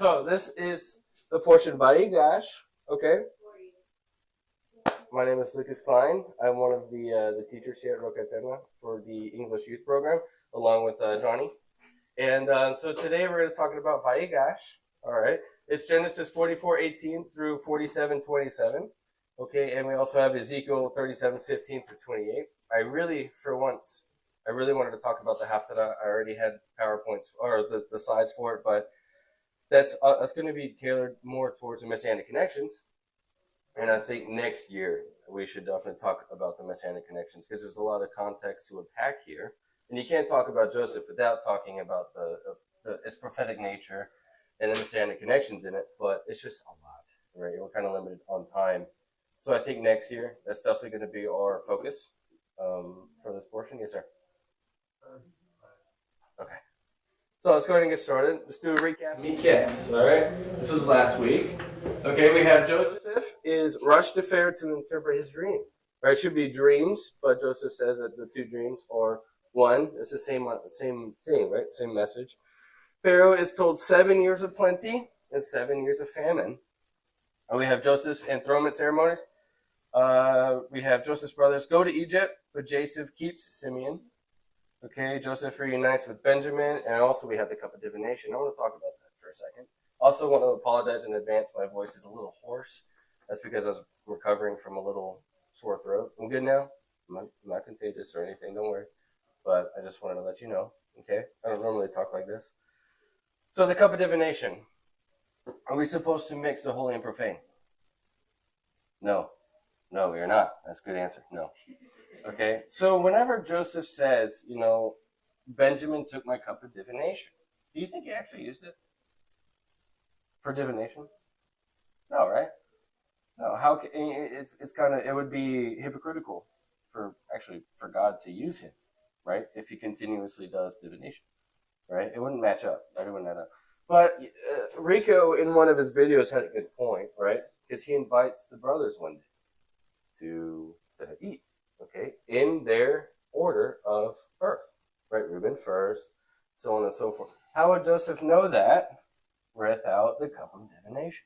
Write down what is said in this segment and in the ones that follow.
So this is the portion Vaigash. Okay. My name is Lucas Klein. I'm one of the teachers here at Roca Eterna for the English Youth Program, along with Johnny. And so today we're going to talk about Vaigash. All right. It's Genesis 44:18 through 47:27. Okay. And we also have Ezekiel 37:15 through 28. I really wanted to talk about the Haftarah. I already had PowerPoints or the slides for it, but that's going to be tailored more towards the Messianic connections. And I think next year we should definitely talk about the Messianic connections because there's a lot of context to unpack here. And you can't talk about Joseph without talking about its prophetic nature and the Messianic connections in it, but it's just a lot, right? We're kind of limited on time. So I think next year, that's definitely going to be our focus for this portion. Yes, sir. Okay. So let's go ahead and get started. Let's do a recap. Miketz, all right? This was last week. Okay, we have Joseph is rushed to Pharaoh to interpret his dream. Right? It should be dreams, but Joseph says that the two dreams are one. It's the same thing, right? Same message. Pharaoh is told 7 years of plenty and 7 years of famine. And we have Joseph's enthronement ceremonies. We have Joseph's brothers go to Egypt, but Joseph keeps Simeon. Okay, Joseph reunites with Benjamin, and also we have the cup of divination. I want to talk about that for a second. Also want to apologize in advance. My voice is a little hoarse. That's because I was recovering from a little sore throat. I'm good now. I'm not contagious or anything, don't worry. But I just wanted to let you know, okay? I don't normally talk like this. So the cup of divination. Are we supposed to mix the holy and profane? No. No, we are not. That's a good answer. No. Okay, so whenever Joseph says, Benjamin took my cup of divination, do you think he actually used it for divination? No, right? No. How can, it would be hypocritical for God to use him, right? If he continuously does divination, right? It wouldn't match up. Right? It wouldn't add up. But Rico in one of his videos had a good point, right? Because he invites the brothers one day to eat. Okay, in their order of birth, right? Reuben first, so on and so forth. How would Joseph know that without the cup of divination?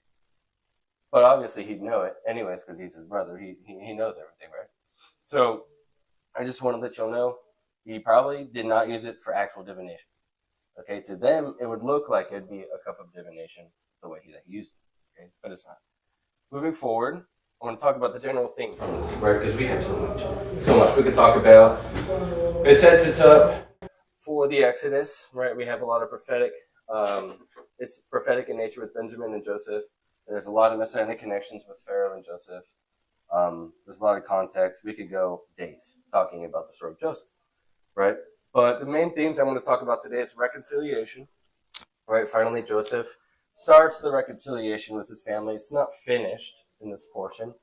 But obviously he'd know it anyways because he's his brother. He knows everything, right? So I just want to let y'all know he probably did not use it for actual divination. Okay, to them it would look like it'd be a cup of divination the way that he used it. Okay, but it's not. Moving forward. I want to talk about the general theme, right? Because we have so much we could talk about. It sets us up for the Exodus, right? We have a lot of prophetic. It's prophetic in nature with Benjamin and Joseph. There's a lot of messianic connections with Pharaoh and Joseph. There's a lot of context. We could go days talking about the story of Joseph, right? But the main themes I want to talk about today is reconciliation, right? Finally, Joseph starts the reconciliation with his family. It's not finished in this portion,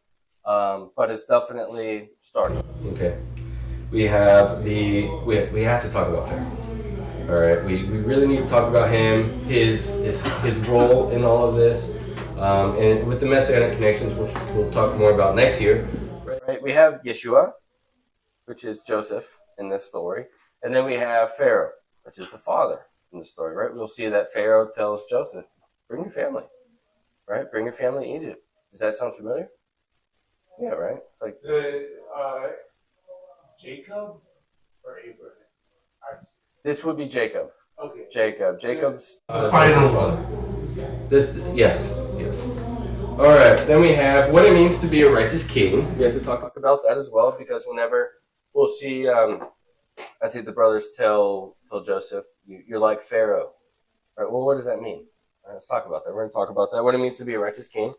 but it's definitely starting. Okay, we have we have to talk about Pharaoh. All right, we really need to talk about him, his role in all of this, and with the messianic connections, which we'll talk more about next year. Right, we have Yeshua, which is Joseph in this story, and then we have Pharaoh, which is the father in the story. Right, we'll see that Pharaoh tells Joseph, bring your family, right? Bring your family to Egypt. Does that sound familiar? Yeah, right? It's like Jacob or Abraham? This would be Jacob. Okay. Jacob's final one. Yes. All right. Then we have what it means to be a righteous king. We have to talk about that as well because whenever we'll see, I think the brothers tell Joseph, "You're like Pharaoh." Right? Well, what does that mean? Let's talk about that. We're going to talk about that. What it means to be a righteous king.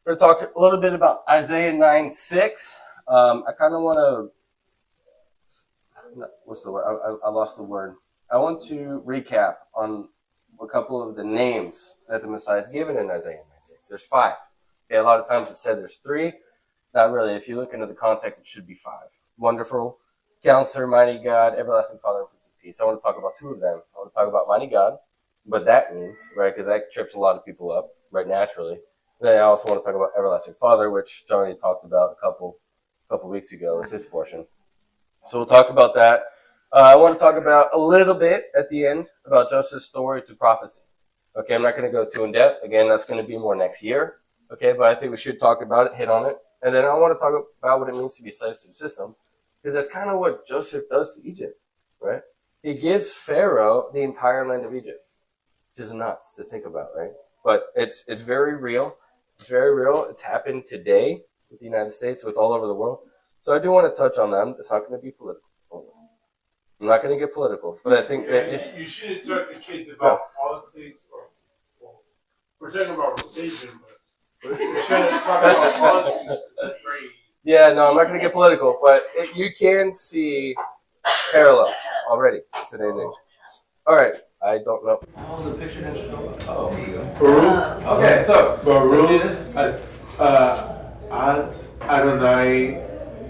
We're going to talk a little bit about Isaiah 9:6. I kind of want to. What's the word? I lost the word. I want to recap on a couple of the names that the Messiah is given in Isaiah 9:6. There's 5. Okay, a lot of times it said there's 3. Not really. If you look into the context, it should be 5. Wonderful Counselor, Mighty God, Everlasting Father, and Prince of Peace. I want to talk about 2 of them. I want to talk about Mighty God, what that means, right? Because that trips a lot of people up, right? Naturally. And then I also want to talk about Everlasting Father, which Johnny talked about a couple weeks ago with his portion. So we'll talk about that. I want to talk about a little bit at the end about Joseph's story to prophecy. Okay, I'm not going to go too in depth. Again, that's going to be more next year. Okay, but I think we should talk about it, hit on it. And then I want to talk about what it means to be slaves to the system, because that's kind of what Joseph does to Egypt, right? He gives Pharaoh the entire land of Egypt, which is nuts to think about, right? But it's very real. It's very real. It's happened today with the United States, with all over the world. So I do want to touch on that. It's not going to be political. I'm not going to get political, but I think that it's... You shouldn't talk to kids about politics well, we're talking about religion, but we shouldn't talk about politics. Yeah, no, I'm not going to get political, but you can see parallels already in today's age. All right, I don't know. Oh, the picture didn't show up. Oh, there you go. Baruch. Okay, so Baruch. this. Ad Adonai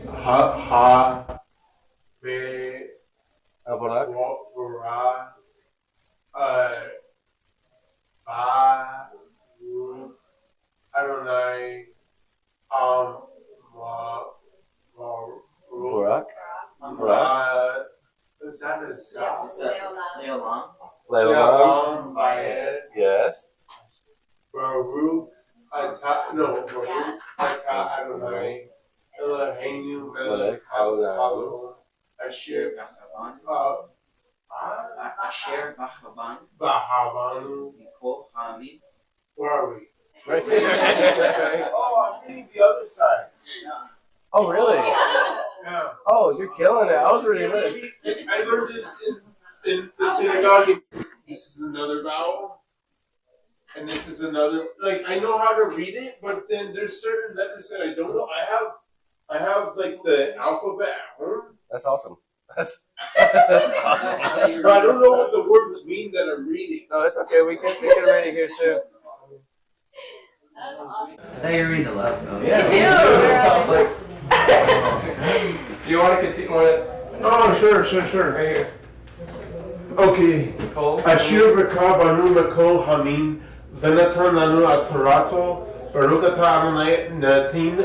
Ha Be Avorak. Bara Adonai Avorak. Is that a Leolam. Leolam. Yes. Baruch Baruch Adonai Eloheinu melech haolam asher Asher Bachaban. b'havanu. Mikol Hamid. Where are we? Right. Oh, I'm reading the other side. Oh, really? Yeah. Oh, you're killing it. I was reading this. I learned this in the synagogue. This is another vowel. And this is another. Like, I know how to read it, but then there's certain letters that I don't know. I have like the alphabet at home. That's awesome. That's awesome. But I don't know what the words mean that I'm reading. No, it's okay. We can read it here too. I thought you were reading the left. Though. Yeah. Do you want to continue? Oh, sure. Right here. Okay. Cole. Ashir b'ka banu mekol hamim v'natan lanu at-torato baruch atah Adonai natin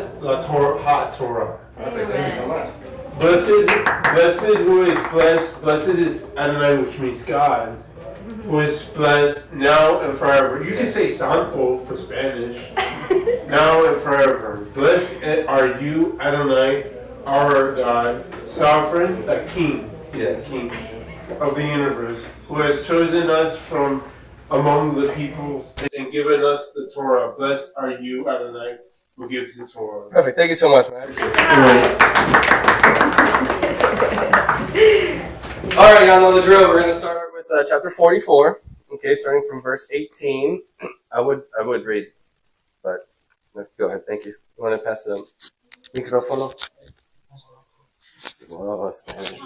ha-Torah. Perfect. Thank you so much. Blessed who is blessed, blessed is Adonai, which means God, who is blessed now and forever. You can say Santo for Spanish. Now and forever. Blessed are you, Adonai, our God, sovereign, a king, king of the universe, who has chosen us from among the peoples and given us the Torah. Blessed are you, Adonai, who gives the Torah. Perfect. Thank you so much, man. All right, y'all know the drill. We're going to start with chapter 44. Okay, starting from verse 18. I would read, but go ahead. Thank you. You want to pass the microphone? Wow, Spanish.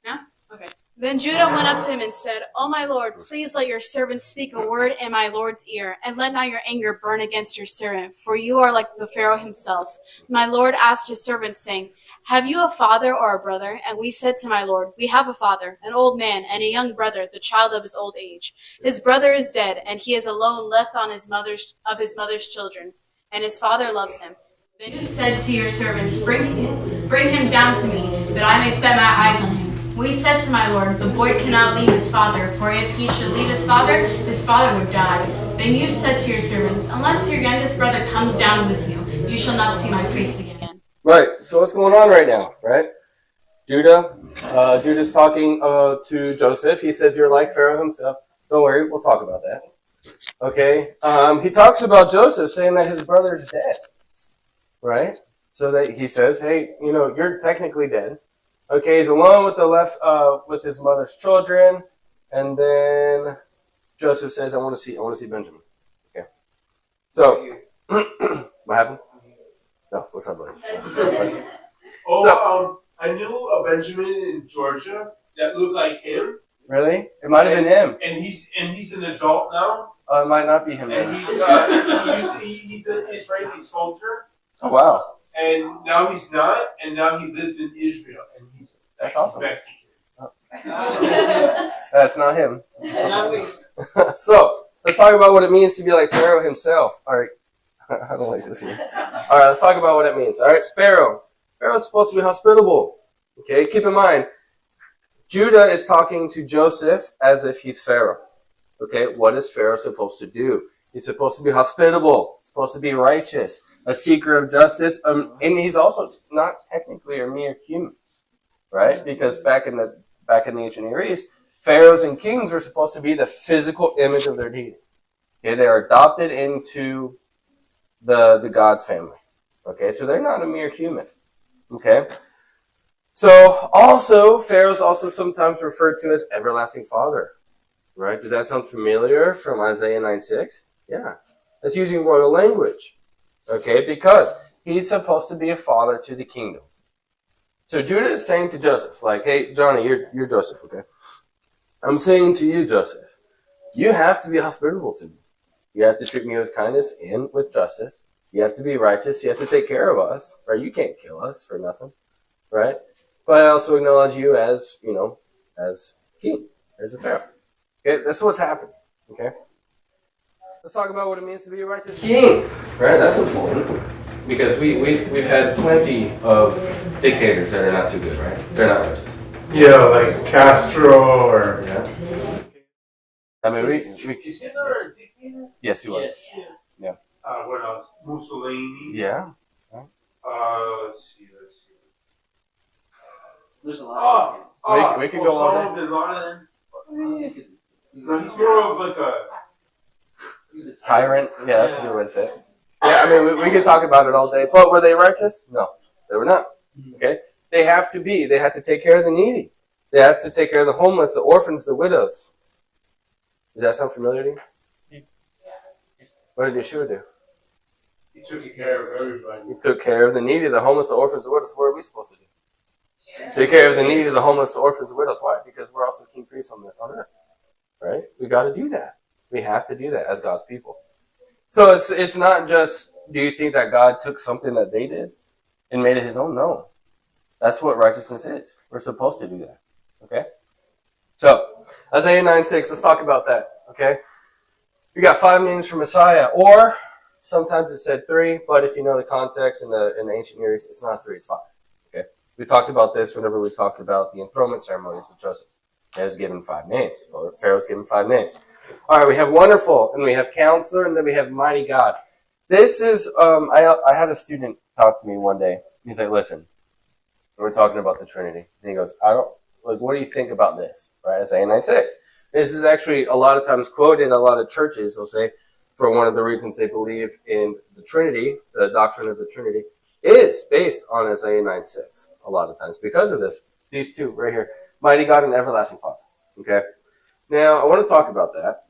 Yeah? Okay. Then Judah went up to him and said, "O my lord, please let your servant speak a word in my lord's ear, and let not your anger burn against your servant, for you are like the Pharaoh himself." My lord asked his servant, saying, "Have you a father or a brother?" And we said to my lord, "We have a father, an old man, and a young brother, the child of his old age. His brother is dead, and he is alone, left on his mother's children, and his father loves him." Then you said to your servants, Bring him down to me, that I may set my eyes on him." We said to my lord, "The boy cannot leave his father, for if he should leave his father would die." Then you said to your servants, "Unless your youngest brother comes down with you, you shall not see my face again." Right. So what's going on right now, right? Judah's talking to Joseph. He says, "You're like Pharaoh himself." Don't worry, we'll talk about that. Okay. He talks about Joseph saying that his brother's dead. Right? So that he says, "Hey, you're technically dead." Okay, he's alone with his mother's children, and then Joseph says, "I want to see Benjamin." Okay. So, what happened? No, what's up, buddy? I knew a Benjamin in Georgia that looked like him. Really? It might have been him. And he's an adult now. Oh, it might not be him. And he's an Israeli soldier. Oh, wow. And now he's not, and now he lives in Israel, and That's awesome. Mexican. That's not him. So, let's talk about what it means to be like Pharaoh himself. All right. I don't like this here. All right, let's talk about what it means. All right, Pharaoh. Pharaoh's supposed to be hospitable. Okay, keep in mind, Judah is talking to Joseph as if he's Pharaoh. Okay, what is Pharaoh supposed to do? He's supposed to be hospitable, supposed to be righteous, a seeker of justice, and he's also not technically a mere human, right? Because back in the ancient Near East, pharaohs and kings were supposed to be the physical image of their deity. Okay, they are adopted into the God's family. Okay, so they're not a mere human. Okay, so also Pharaoh's also sometimes referred to as everlasting father. Right? Does that sound familiar from Isaiah 9:6? Yeah, that's using royal language. Okay, because he's supposed to be a father to the kingdom. So Judah is saying to Joseph, like, hey, Johnny, you're Joseph, okay? I'm saying to you, Joseph, you have to be hospitable to me. You have to treat me with kindness and with justice. You have to be righteous. You have to take care of us, right? You can't kill us for nothing, right? But I also acknowledge you as, as king, as a pharaoh. Okay, that's what's happening, okay? Let's talk about what it means to be a righteous king, right? That's important because we've had plenty of dictators that are not too good, right? They're not righteous. Yeah, like Castro or... Yeah. I mean, we Is Hitler a dictator? yes, he was. Yes. Yeah. What else? Mussolini? Yeah. Let's see. There's a lot. We could go all Osama bin Laden. He's No, he's more of like a... a Tyrant. Yeah, that's a good way to say it. Yeah, I mean, we could talk about it all day. But were they righteous? No, they were not. Okay? They have to be. They had to take care of the needy. They had to take care of the homeless, the orphans, the widows. Does that sound familiar to you? Yeah. What did Yeshua do? He took care of everybody. He took care of the needy, the homeless, the orphans, the widows. What are we supposed to do? Take care of the needy, the homeless, the orphans, the widows. Why? Because we're also king priests on earth. Right? We got to do that. We have to do that as God's people. So it's not just, do you think that God took something that they did and made it his own? No. That's what righteousness is. We're supposed to do that. Okay? So, Isaiah 9:6, let's talk about that. Okay? We got 5 names for Messiah, or sometimes it said 3, but if you know the context in the ancient Near East, it's not 3, it's 5. Okay? We talked about this whenever we talked about the enthronement ceremonies with Joseph. He was given 5 names. Pharaoh's given 5 names. All right, we have wonderful, and we have counselor, and then we have mighty God. This is, I had a student talk to me one day. He's like, listen, we're talking about the Trinity. And he goes, what do you think about this? Right, Isaiah 9:6. This is actually a lot of times quoted in a lot of churches. They'll say, for one of the reasons they believe in the Trinity, the doctrine of the Trinity, is based on Isaiah 9:6 a lot of times. Because of this, these two right here, mighty God and everlasting Father. Okay? Now, I want to talk about that.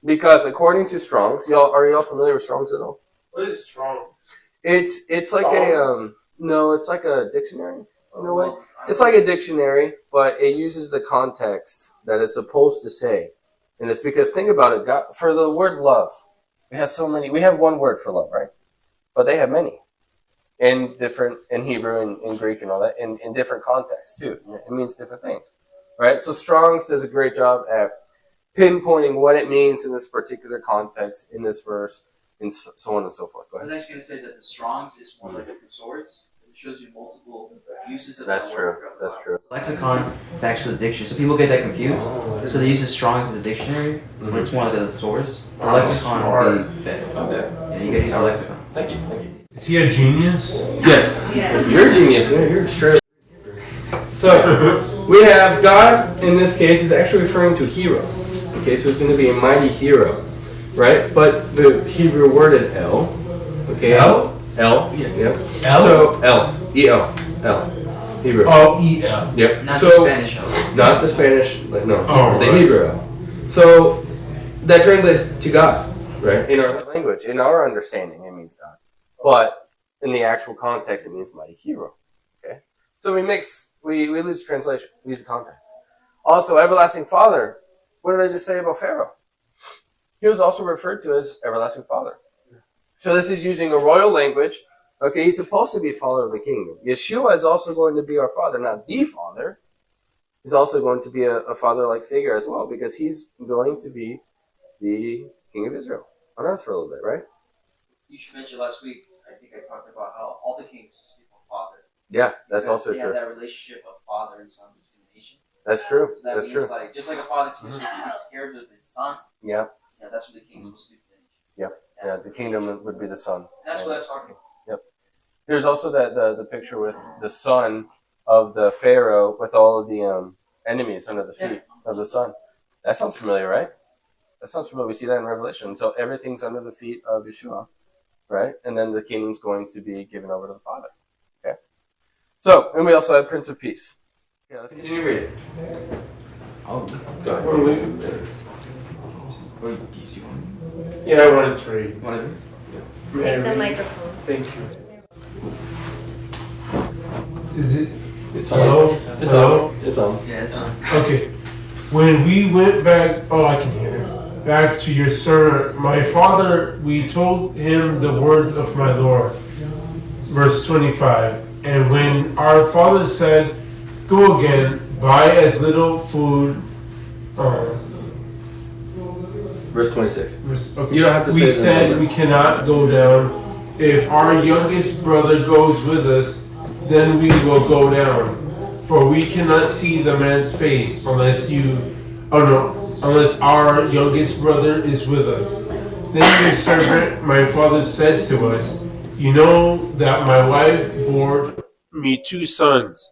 Because according to Strong's, are y'all familiar with Strong's at all? What is Strong's? It's like it's like a dictionary in a way. It's like a dictionary, but it uses the context that it's supposed to say. And it's because, think about it, God, for the word love, we have one word for love, right? But they have many. In Hebrew and in Greek and all that, in different contexts too. It means different things. Right? So Strong's does a great job at pinpointing what it means in this particular context, in this verse, and so on and so forth. Go I ahead. was actually going to say that the Strong's is more like a thesaurus. It shows you multiple uses of That's that true. word. That's true. Lexicon is actually a dictionary, so people get that confused. So they use the Strong's as a dictionary, but it's more like a thesaurus. The lexicon would be fit. Okay. Yeah, you gotta use the lexicon. Thank you. Is he a genius? Yes. You're a genius. You're straight. So we have God in this case is actually referring to hero. Okay, so it's going to be a mighty hero, right? But the Hebrew word is El. Okay. El? El. Yeah. El? So El. E-L. El. Hebrew. Oh, E-L. Yep. Not so, the Spanish O. Not the Spanish. No. Oh, the right. Hebrew El. So that translates to God, right? In our language, in our understanding, it means God. But in the actual context, it means mighty hero. Okay. So we lose translation. We use the context. Also, everlasting Father. What did I just say about Pharaoh? He was also referred to as everlasting Father. So this is using a royal language. Okay, he's supposed to be father of the kingdom. Yeshua is also going to be our father, not the father. He's also going to be a father-like figure as well, because he's going to be the king of Israel on earth for a little bit, right? You should mention last week, I think I talked about how all the kings speak of father. Yeah, that's Because also they true. have that relationship of father and son between the nation. That's true. So that That's means true. like just like a father takes care of his son. Yeah. Yeah, that's what the king's supposed to do for the nation. Yep. Yeah, the kingdom would be the son. And that's what that's talking about. Yep. There's also the picture with the son of the Pharaoh with all of the enemies under the feet of the son. That sounds familiar, right? That sounds familiar. We see that in Revelation. So everything's under the feet of Yeshua, right? And then the kingdom's going to be given over to the Father. Okay. So, and we also have Prince of Peace. Yeah, let's continue reading. Oh, Go ahead. Yeah, I wanted to read. Take the microphone. Thank you. Is it? It's Hello? on. It's Hello? on. It's on. yeah, it's on. Okay. When we went back, I can hear it. Back to your servant, my father, we told him the words of my Lord. Verse 25. And when our father said, go again, buy as little food. Verse 26. Okay. You don't have to say We the said number. we cannot go down. If our youngest brother goes with us, then we will go down. For we cannot see the man's face unless our youngest brother is with us. Then your servant, my father, said to us, you know that my wife bore me 2 sons.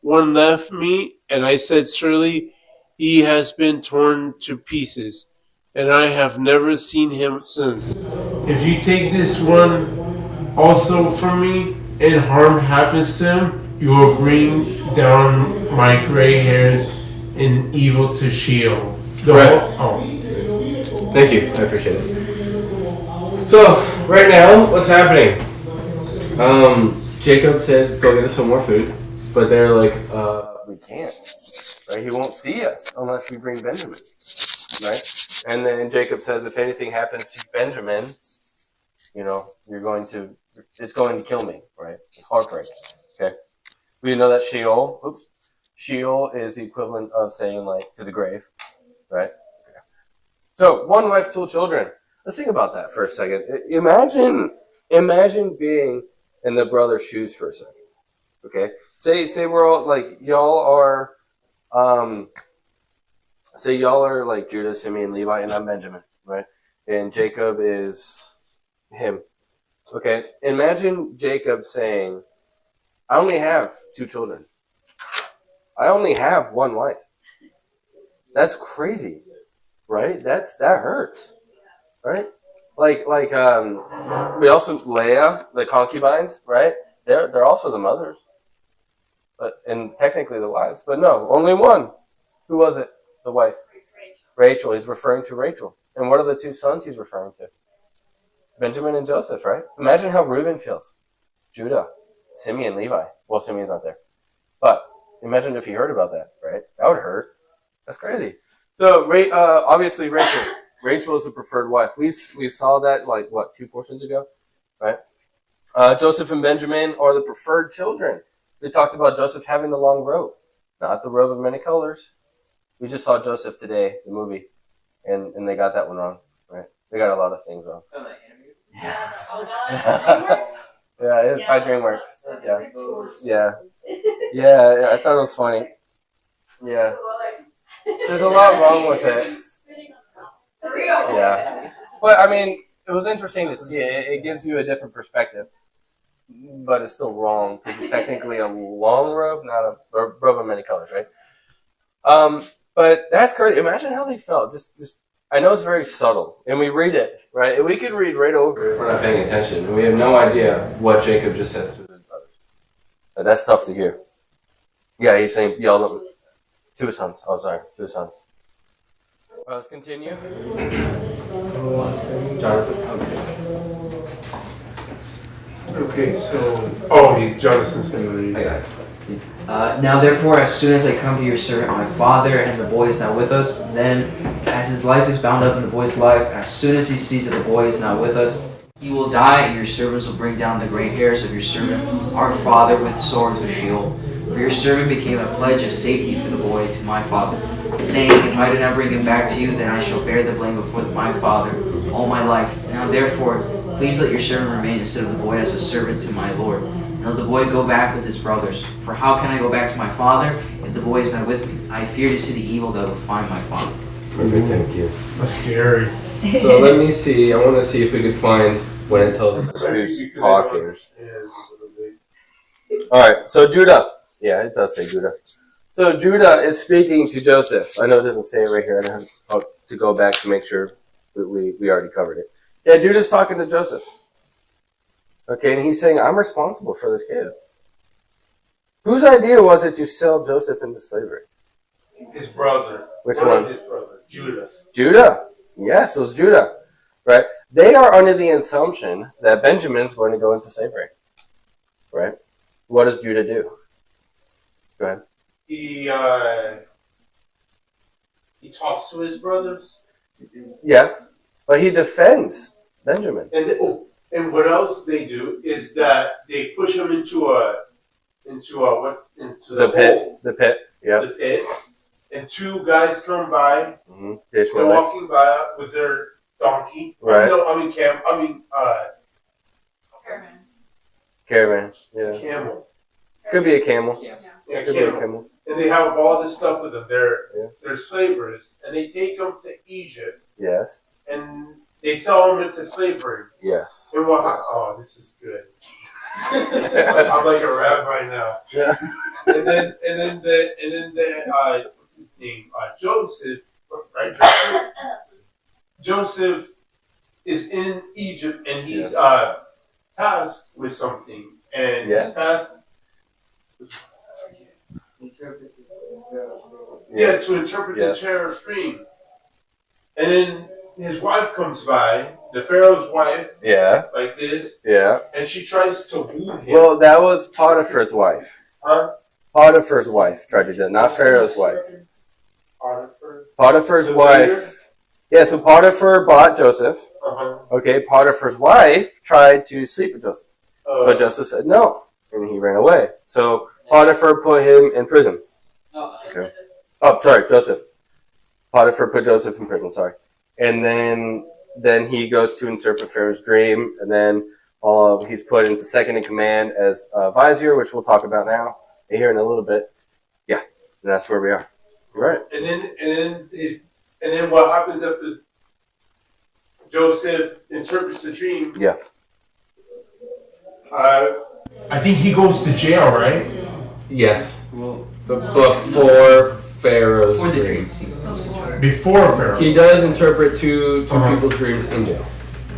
One left me, and I said, surely he has been torn to pieces, and I have never seen him since. If you take this one also from me, and harm happens to him, you will bring down my gray hairs in evil to Sheol. Thank you. I appreciate it. So, right now, what's happening? Jacob says, go get us some more food. But they're like, we can't. Right? He won't see us unless we bring Benjamin. Right? And then Jacob says, if anything happens to Benjamin, it's going to kill me. Right? It's heartbreak. Okay? We know that Sheol is the equivalent of saying, like, to the grave. Right? Okay. So, one wife, 2 children. Let's think about that for a second. Imagine being in the brother's shoes for a second. Okay? Say we're all, like, y'all are like Judah, Simeon, Levi, and I'm Benjamin, right? And Jacob is him. Okay? Imagine Jacob saying, I only have 2 children. I only have 1 wife. That's crazy, right? That hurts, right? Like we also Leah, the concubines, right? They're also the mothers, and technically the wives. But no, only 1. Who was it? The wife, Rachel. He's referring to Rachel. And what are the 2 sons he's referring to? Benjamin and Joseph, right? Imagine how Reuben feels. Judah, Simeon, Levi. Well, Simeon's not there. But imagine if he heard about that, right? That would hurt. That's crazy. So, obviously, Rachel is the preferred wife. We saw that, 2 portions ago, right? Joseph and Benjamin are the preferred children. We talked about Joseph having the long robe, not the robe of many colors. We just saw Joseph today, the movie, and they got that one wrong, right? They got a lot of things wrong. Oh, that animated? Yeah, by DreamWorks. Yeah, I thought it was funny. Yeah. There's a lot wrong with it. Yeah. But, I mean, it was interesting to see it. It gives you a different perspective. But it's still wrong, because it's technically a long robe, not a robe of many colors, right? But that's crazy. Imagine how they felt. Just I know it's very subtle, and we read it, right? And we could read right over it if we're not paying attention, and we have no idea what Jacob just said to his brothers. But that's tough to hear. Yeah, he's saying, y'all, 2 sons. Oh, sorry, 2 sons. Well, let's continue. Jonathan. Okay, so Jonathan's gonna read. I got it. Now therefore, as soon as I come to your servant my father, and the boy is not with us, then, as his life is bound up in the boy's life, as soon as he sees that the boy is not with us, he will die, and your servants will bring down the gray hairs of your servant, our father, with swords of Sheol. For your servant became a pledge of safety for the boy to my father, saying, if I do not bring him back to you, then I shall bear the blame before my father all my life. Now therefore, please let your servant remain instead of the boy as a servant to my lord. and let the boy go back with his brothers. For how can I go back to my father if the boy is not with me? I fear to see the evil that will find my father. Perfect, thank you. That's scary. So let me see. I want to see if we could find when it tells us who's talking. All right. So Judah. Yeah, it does say Judah. So Judah is speaking to Joseph. I know it doesn't say it right here. I have to go back to make sure we already covered it. Yeah, Judah's talking to Joseph. Okay, and he's saying, I'm responsible for this kid. Whose idea was it to sell Joseph into slavery? His brother. Which one? His brother, Judah. Judah. Yes, it was Judah. Right? They are under the assumption that Benjamin's going to go into slavery. Right? What does Judah do? Go ahead. He talks to his brothers. Yeah, but he defends Benjamin. And what else they do is that they push him into the pit. hole. The pit. Yeah. The pit. And two guys come by. Mm-hmm. They're walking by with their donkey. Right. Caravan. Yeah. Camel. Could be a camel. Yeah, Could be a camel. And they have all this stuff with them. They're slavers, and they take them to Egypt. Yes. And they sell them into slavery. Yes. And oh, this is good. I'm like a rabbi now. Yeah. And then what's his name? Joseph, right? Joseph is in Egypt, and he's tasked with something, and he's tasked. To interpret the Pharaoh's dream. And then his wife comes by, the Pharaoh's wife, like this, and she tries to woo him. Well, that was Potiphar's wife. Huh? Potiphar's wife tried to do that, not Pharaoh's wife. Potiphar's the wife. leader? Yeah, so Potiphar bought Joseph. Okay, Potiphar's wife tried to sleep with Joseph. But Joseph said no, and he ran away. So Potiphar put him in prison. Okay. Oh, sorry, Joseph. Potiphar put Joseph in prison, sorry. And then he goes to interpret Pharaoh's dream, and then he's put into second in command as vizier, which we'll talk about now, here in a little bit. Yeah, and that's where we are. Right. And then what happens after Joseph interprets the dream? Yeah. I think he goes to jail, right? Yes. Well, before Pharaoh's dreams. Before Pharaoh. He does interpret two people's dreams in jail.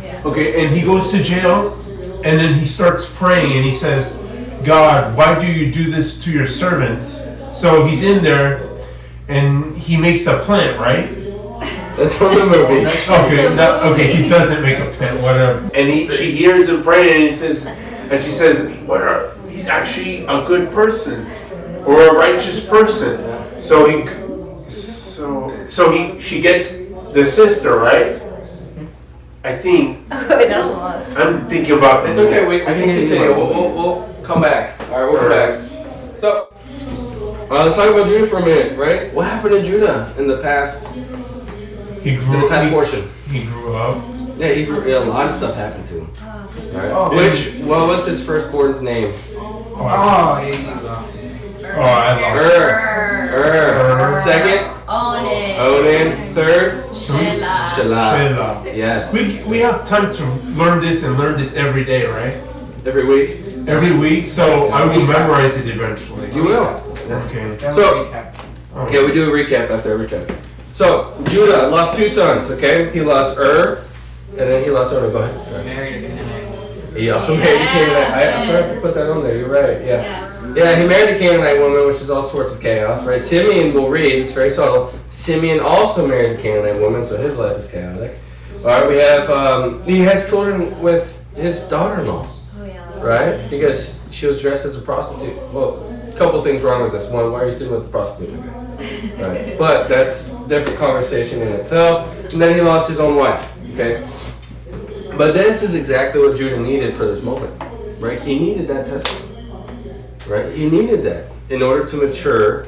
Yeah. Okay, and he goes to jail, and then he starts praying, and he says, God, why do you do this to your servants? So he's in there, and he makes a plant, right? That's from the movie. Okay, he doesn't make a plant, whatever. And she hears him praying, and she says, he's actually a good person, or a righteous person. She gets the sister, right? I think. I'm thinking about. It's okay. We can continue. We'll come back. All right, we'll come back. So, let's talk about Judah for a minute, right? What happened to Judah in the past? Portion. He grew up. Yeah, a lot of stuff happened to him. Right? What was his firstborn's name? Second? Onan. Third? Shelah. Yes. We have time to learn this every day, right? Every week? Every week, so I will memorize it eventually. You will. Okay. So, we do a recap after every chapter. So, Judah lost two sons, okay? He lost and then he lost Go ahead. Sorry. Married a Canaanite. He also married a Canaanite. I forgot to put that on there. You're right. Yeah, he married a Canaanite woman, which is all sorts of chaos, right? Simeon, we'll read, it's very subtle. Simeon also marries a Canaanite woman, so his life is chaotic. All right, we have, he has children with his daughter-in-law, right? Because she was dressed as a prostitute. Well, a couple things wrong with this. One, why are you sitting with the prostitute? Right. But that's a different conversation in itself. And then he lost his own wife, okay? But this is exactly what Judah needed for this moment, right? He needed that testimony. Right, he needed that in order to mature.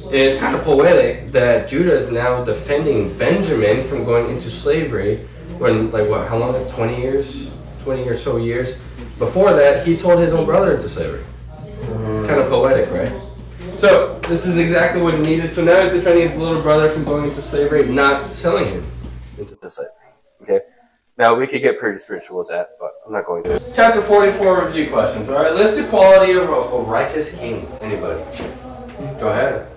And it's kind of poetic that Judah is now defending Benjamin from going into slavery when, how long? 20 years? 20 or so years before that, he sold his own brother into slavery. It's kind of poetic, right? So, this is exactly what he needed. So now he's defending his little brother from going into slavery, not selling him into slavery. Okay? Now, we could get pretty spiritual with that, but I'm not going to. Chapter 44, review questions. All right, list the quality of a righteous king. Anybody? Go ahead.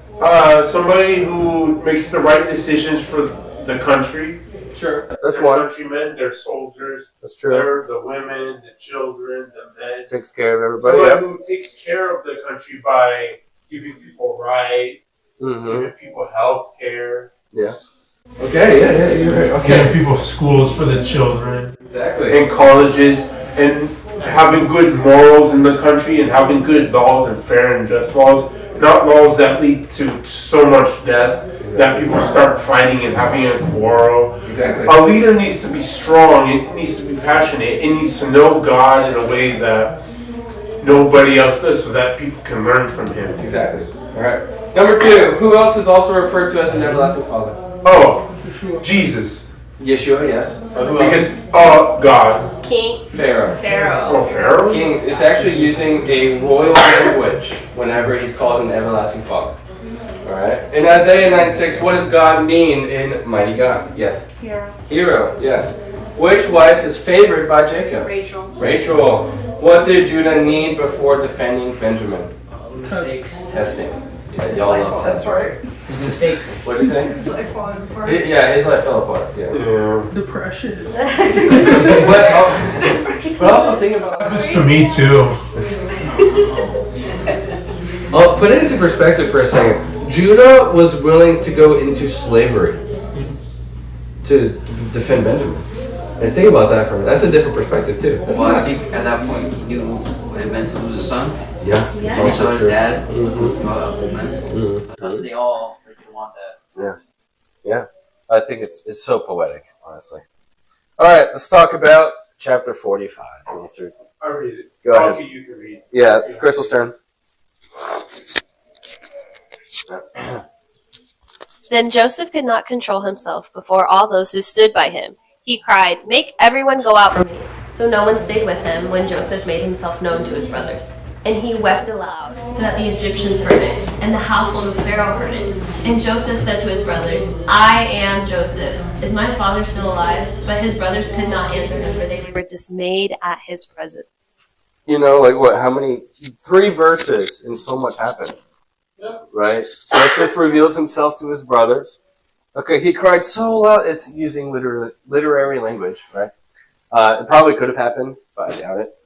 Somebody who makes the right decisions for the country. Sure. That's They're one. countrymen, they're soldiers. That's true. They're the women, the children, the men. Takes care of everybody. Somebody who takes care of the country by giving people rights, giving people health care. Yeah. Okay, yeah, you're right. Okay. Giving people schools for the children. Exactly. And colleges, and having good morals in the country, and having good laws and fair and just laws. Not laws that lead to so much death that people start fighting and having a quarrel. Exactly. A leader needs to be strong, it needs to be passionate, it needs to know God in a way that nobody else does so that people can learn from him. Exactly. Alright. Number 2, who else is also referred to as an everlasting Father? Oh, Jesus. Yeshua, yes. Because, God. King. Pharaoh. Pharaoh. Oh, Pharaoh? Kings, it's actually using a royal language whenever he's called an everlasting Father. Alright? In Isaiah 9:6, what does God mean in mighty God? Yes. Hero. Hero, yes. Which wife is favored by Jacob? Rachel. Rachel. What did Judah need before defending Benjamin? Testing. Yeah, y'all love tests, right? Mistakes. What did you say? His life falling apart. Yeah, his life fell apart. Yeah. Depression. But also think about. Happens to me too. Oh, put it into perspective for a second. Judah was willing to go into slavery to defend Benjamin. And think about that for a minute. That's a different perspective too. That's Well, I nuts. think at that point he knew what it meant to lose a son. Yeah. Yeah. And he saw his dad. Mm-hmm. A whole mess. Mm-hmm. They all freaking want that. Yeah. I think it's so poetic, honestly. All right, let's talk about chapter 45. I read it. Go ahead. Okay, you can read. Yeah, Crystal's turn. Then Joseph could not control himself before all those who stood by him. He cried, "Make everyone go out from me." So no one stayed with him when Joseph made himself known to his brothers. And he wept aloud, so that the Egyptians heard it, and the household of Pharaoh heard it. And Joseph said to his brothers, "I am Joseph. Is my father still alive?" But his brothers could not answer him, for they were dismayed at his presence. You know, like what? How many? 3 verses and so much happened. Yep. Right? Joseph revealed himself to his brothers. Okay, he cried so loud. It's using literary language, right? It probably could have happened, but I doubt it.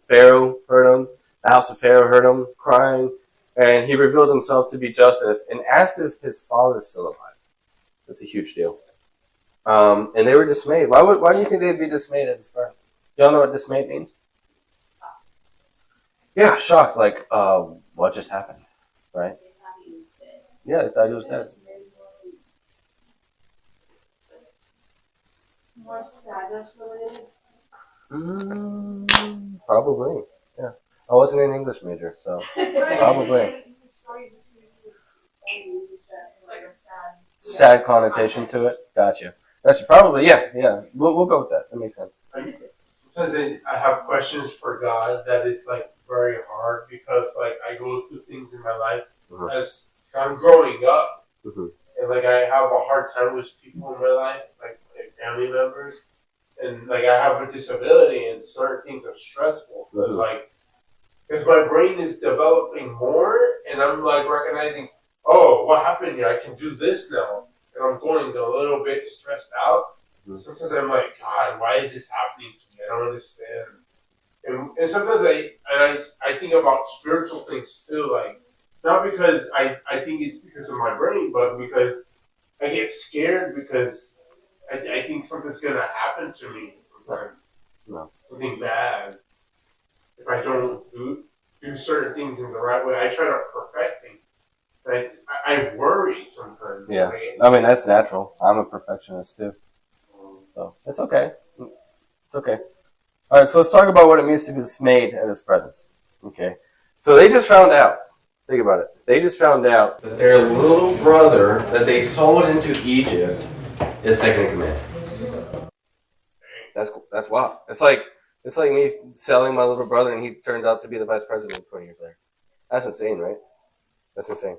Pharaoh heard him. The house of Pharaoh heard him crying. And he revealed himself to be Joseph and asked if his father's still alive. That's a huge deal. And they were dismayed. Why do you think they'd be dismayed at this part? Y'all know what dismayed means? Yeah, shocked. Like, what just happened? Right? Yeah, they thought he was dead. More sadness related? Probably. Yeah. I wasn't an English major, so probably. Sad connotation to it. Gotcha. That's probably, yeah. We'll go with that. That makes sense. Sometimes I have questions for God that is like very hard because like I go through things in my life as I'm growing up, and like I have a hard time with people in my life, like family members, and like I have a disability and certain things are stressful, but like because my brain is developing more, and I'm like recognizing, oh, what happened here? I can do this now, and I'm going a little bit stressed out. Sometimes I'm like, God, why is this happening to me? I don't understand. And sometimes I think about spiritual things too, like not because I think it's because of my brain, but because I get scared because I think something's gonna happen to me sometimes. No. Something bad. If I don't do certain things in the right way, I try to perfect things. I worry sometimes. Yeah. I mean, that's natural. I'm a perfectionist too. So it's okay. It's okay. All right, so let's talk about what it means to be dismayed at his presence. Okay. So they just found out. Think about it. They just found out that their little brother that they sold into Egypt is second in command. That's wild. It's like me selling my little brother, and he turns out to be the vice president 20 years later. That's insane, right? That's insane.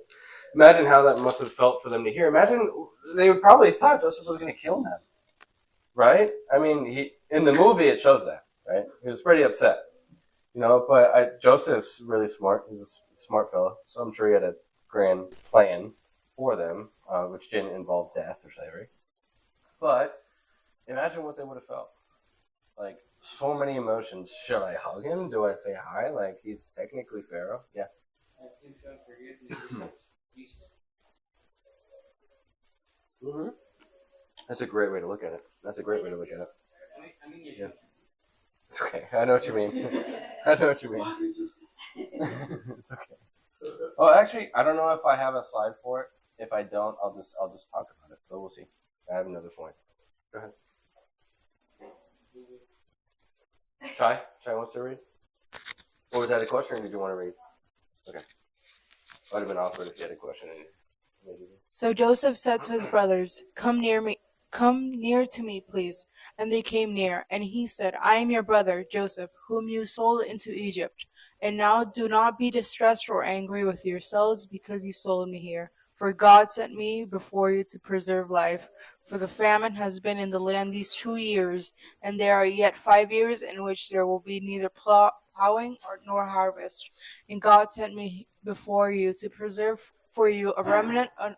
Imagine how that must have felt for them to hear. Imagine they would probably thought Joseph was going to kill them, right? I mean, in the movie it shows that, right? He was pretty upset, But Joseph's really smart. He's a smart fellow, so I'm sure he had a grand plan for them, which didn't involve death or slavery. But imagine what they would have felt. Like, so many emotions. Should I hug him? Do I say hi? Like, he's technically Pharaoh. Yeah. Mm-hmm. That's a great way to look at it. Yeah. It's okay. I know what you mean. It's okay. Oh, actually, I don't know if I have a slide for it. If I don't, I'll just talk about it. But we'll see. I have another point. Go ahead. Shai wants to read? Or was that a question, or did you want to read? Okay. Might have been awkward if you had a question. So Joseph said to his brothers, Come near to me, please. And they came near. And he said, I am your brother, Joseph, whom you sold into Egypt. And now do not be distressed or angry with yourselves because you sold me here. For God sent me before you to preserve life. For the famine has been in the land these 2 years, and there are yet 5 years in which there will be neither plowing nor harvest. And God sent me before you to preserve for you a remnant on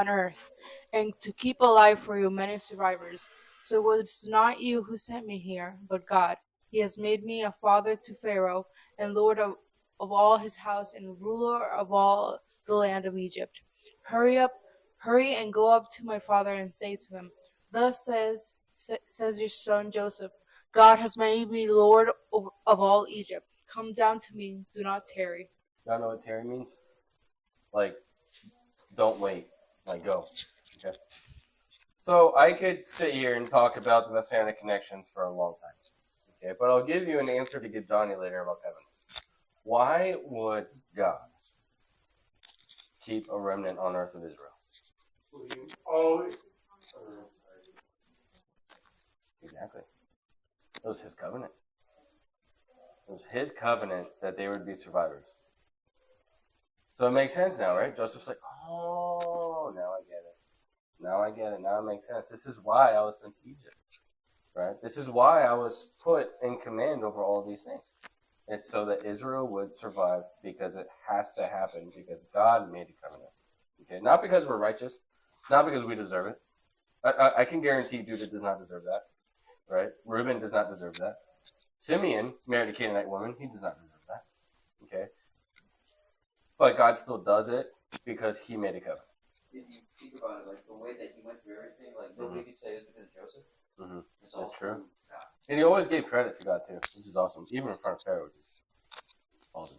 earth, and to keep alive for you many survivors. So it was not you who sent me here, but God. He has made me a father to Pharaoh, and lord of all his house, and ruler of all the land of Egypt. Hurry and go up to my father and say to him, Thus says your son Joseph, God has made me lord of all Egypt. Come down to me, do not tarry. Y'all know what tarry means? Like, don't wait. Like, go. Okay. So I could sit here and talk about the Messianic connections for a long time. Okay, but I'll give you an answer to give Johnny later about covenants. Why would God keep a remnant on earth of Israel? Exactly. It was his covenant. It was his covenant that they would be survivors. So it makes sense now, right? Joseph's like, oh, now I get it. Now it makes sense. This is why I was sent to Egypt, right? This is why I was put in command over all these things. It's so that Israel would survive, because it has to happen, because God made a covenant. Okay, not because we're righteous, not because we deserve it. I can guarantee Judah does not deserve that, right? Reuben does not deserve that. Simeon married a Canaanite woman. He does not deserve that. Okay, but God still does it because he made a covenant. If you think about it, like the way that he went through everything, like nobody could say it was because of Joseph. Mm-hmm. That's true. And he always gave credit to God too, which is awesome, even in front of Pharaoh, which is awesome.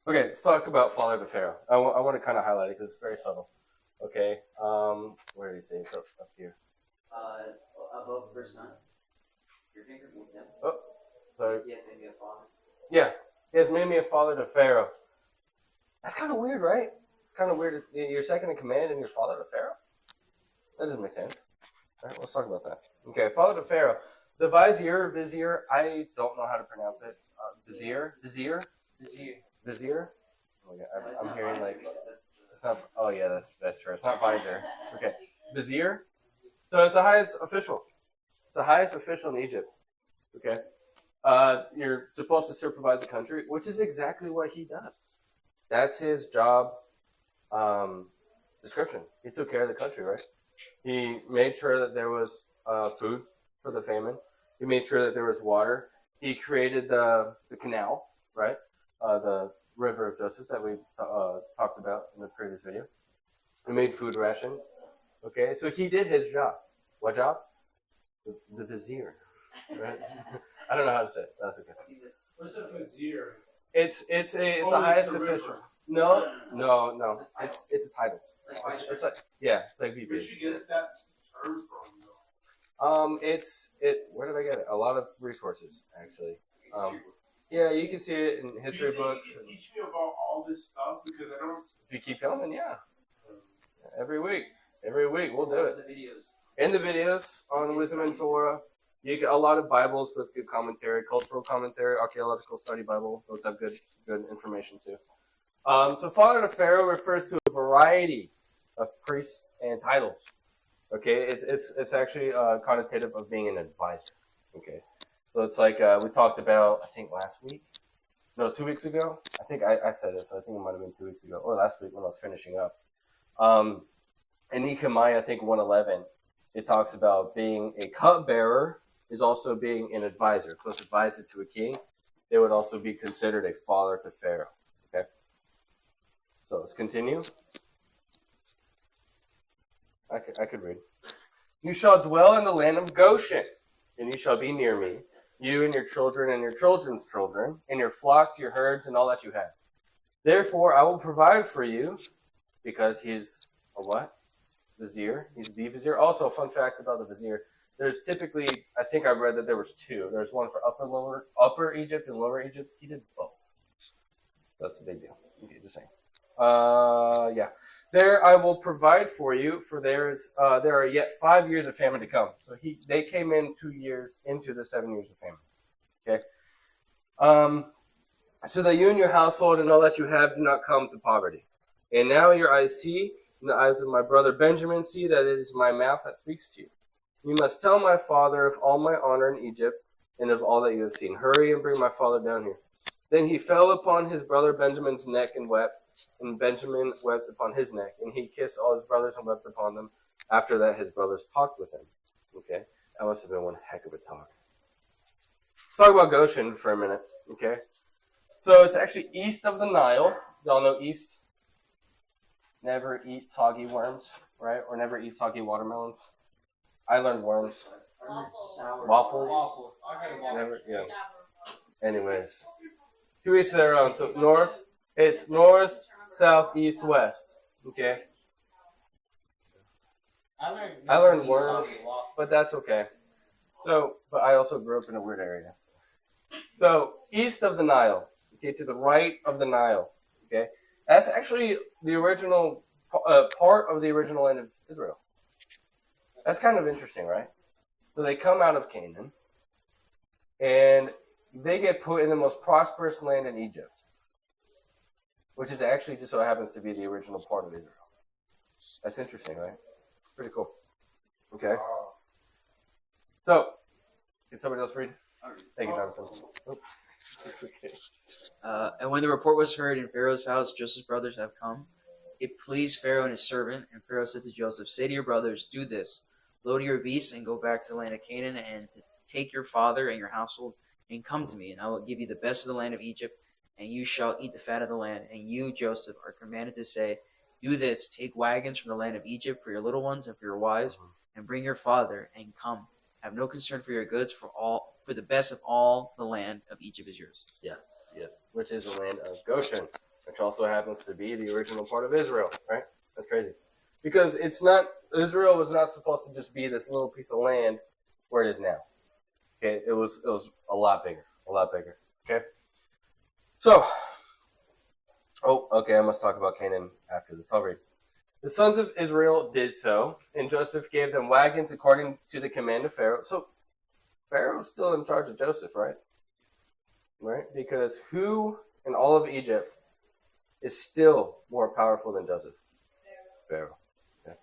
Okay, let's talk about father to Pharaoh. I want to kind of highlight it because it's very subtle. Okay, where did he say it? Up here. Above verse 9. Your finger moved them. Oh, sorry. He has made me a father. Yeah, he has made me a father to Pharaoh. That's kind of weird, right? It's kind of weird. You're second in command and you're father to Pharaoh? That doesn't make sense. All right, let's talk about that. Okay, father to Pharaoh. The vizier, I don't know how to pronounce it. Vizier. Oh, yeah, I'm hearing like, it's not, oh yeah, that's true. It's not visor. Okay, vizier. So it's the highest official. It's the highest official in Egypt. Okay, you're supposed to supervise the country, which is exactly what he does. That's his job description. He took care of the country, right? He made sure that there was food for the famine. He made sure that there was water. He created the canal, right? The river of Joseph that we talked about in the previous video. He made food rations. Okay, so he did his job. What job? The vizier, right? I don't know how to say it. That's okay. What's a vizier? It's the highest official. No. It's a title. It's like it's like VP. Where did you get that term from? Where did I get it? A lot of resources actually. Yeah, you can see it in history books. Can you teach me about all this stuff, because I don't. If you keep coming, yeah. Every week we'll do it. In the videos on Wisdom and Torah, You get a lot of Bibles with good commentary, cultural commentary, archaeological study Bible. Those have good information too. So father to Pharaoh refers to a variety of priests and titles. Okay, it's actually connotative of being an advisor. Okay, so it's like we talked about, I think last week, no, 2 weeks ago. I think I said it, so I think it might have been 2 weeks ago or last week when I was finishing up. In Nehemiah, I think 1:11, it talks about being a cupbearer is also being an advisor, close advisor to a king. They would also be considered a father to Pharaoh. Okay, so let's continue. I could read. You shall dwell in the land of Goshen, and you shall be near me, you and your children and your children's children, and your flocks, your herds, and all that you have. Therefore, I will provide for you, because he's a what? Vizier. He's the vizier. Also, a fun fact about the vizier. There's typically, I think I read that there was two. There's one for upper Egypt and lower Egypt. He did both. That's a big deal. Okay, just saying. Yeah. There I will provide for you, for there are yet 5 years of famine to come. So they came in 2 years into the 7 years of famine. Okay. So that you and your household and all that you have do not come to poverty. And now your eyes see, and the eyes of my brother Benjamin see, that it is my mouth that speaks to you. You must tell my father of all my honor in Egypt and of all that you have seen. Hurry and bring my father down here. Then he fell upon his brother Benjamin's neck and wept, and Benjamin wept upon his neck, and he kissed all his brothers and wept upon them. After that, his brothers talked with him. Okay, that must have been one heck of a talk. Let's talk about Goshen for a minute. Okay, so it's actually east of the Nile. Y'all know east. Never eat soggy worms, right? Or never eat soggy watermelons. I learned worms. Waffles. Never, yeah. Anyways. 2 each of their own. So north, it's north, south, east, west. Okay. I learned worms, but that's okay. So, but I also grew up in a weird area. So east of the Nile, okay, to the right of the Nile, okay. That's actually the original part of the original land of Israel. That's kind of interesting, right? So they come out of Canaan, and they get put in the most prosperous land in Egypt, which is actually just so happens to be the original part of Israel. That's interesting, right? It's pretty cool. Okay. So, can somebody else read? Thank you, Jonathan. Oh, it's okay. And when the report was heard in Pharaoh's house, Joseph's brothers have come. It pleased Pharaoh and his servant, and Pharaoh said to Joseph, say to your brothers, do this, load your beasts and go back to the land of Canaan, and to take your father and your household, and come to me, and I will give you the best of the land of Egypt, and you shall eat the fat of the land. And you, Joseph, are commanded to say, do this, take wagons from the land of Egypt for your little ones and for your wives, and bring your father, and come. Have no concern for your goods, for the best of all the land of Egypt is yours. Yes, which is the land of Goshen, which also happens to be the original part of Israel, right? That's crazy. Because Israel was not supposed to just be this little piece of land where it is now. Okay, it was a lot bigger. Okay, so, I must talk about Canaan after this. I'll read. The sons of Israel did so, and Joseph gave them wagons according to the command of Pharaoh. So, Pharaoh's still in charge of Joseph, right? Right, because who in all of Egypt is still more powerful than Joseph? Pharaoh. Okay.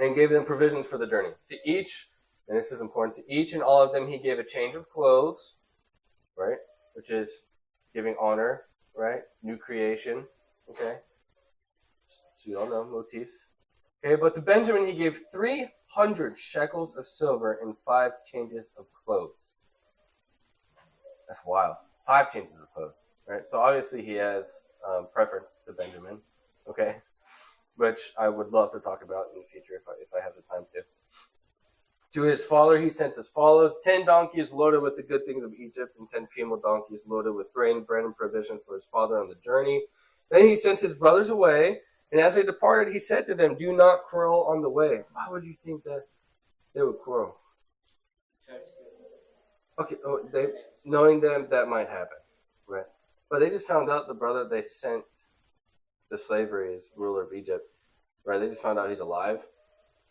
And gave them provisions for the journey. To each, and this is important, to each and all of them he gave a change of clothes, right? Which is giving honor, right? New creation, okay? So you all know, motifs. Okay, but to Benjamin he gave 300 shekels of silver and 5 changes of clothes. That's wild. 5 changes of clothes, right? So obviously he has preference to Benjamin, okay? Which I would love to talk about in the future if I have the time to. To his father he sent as follows: 10 donkeys loaded with the good things of Egypt, and 10 female donkeys loaded with grain, bread, and provision for his father on the journey. Then he sent his brothers away, and as they departed, he said to them, do not quarrel on the way. Why would you think that they would quarrel? Okay, knowing them, that might happen, right? But they just found out the brother they sent to slavery is ruler of Egypt, right? They just found out he's alive.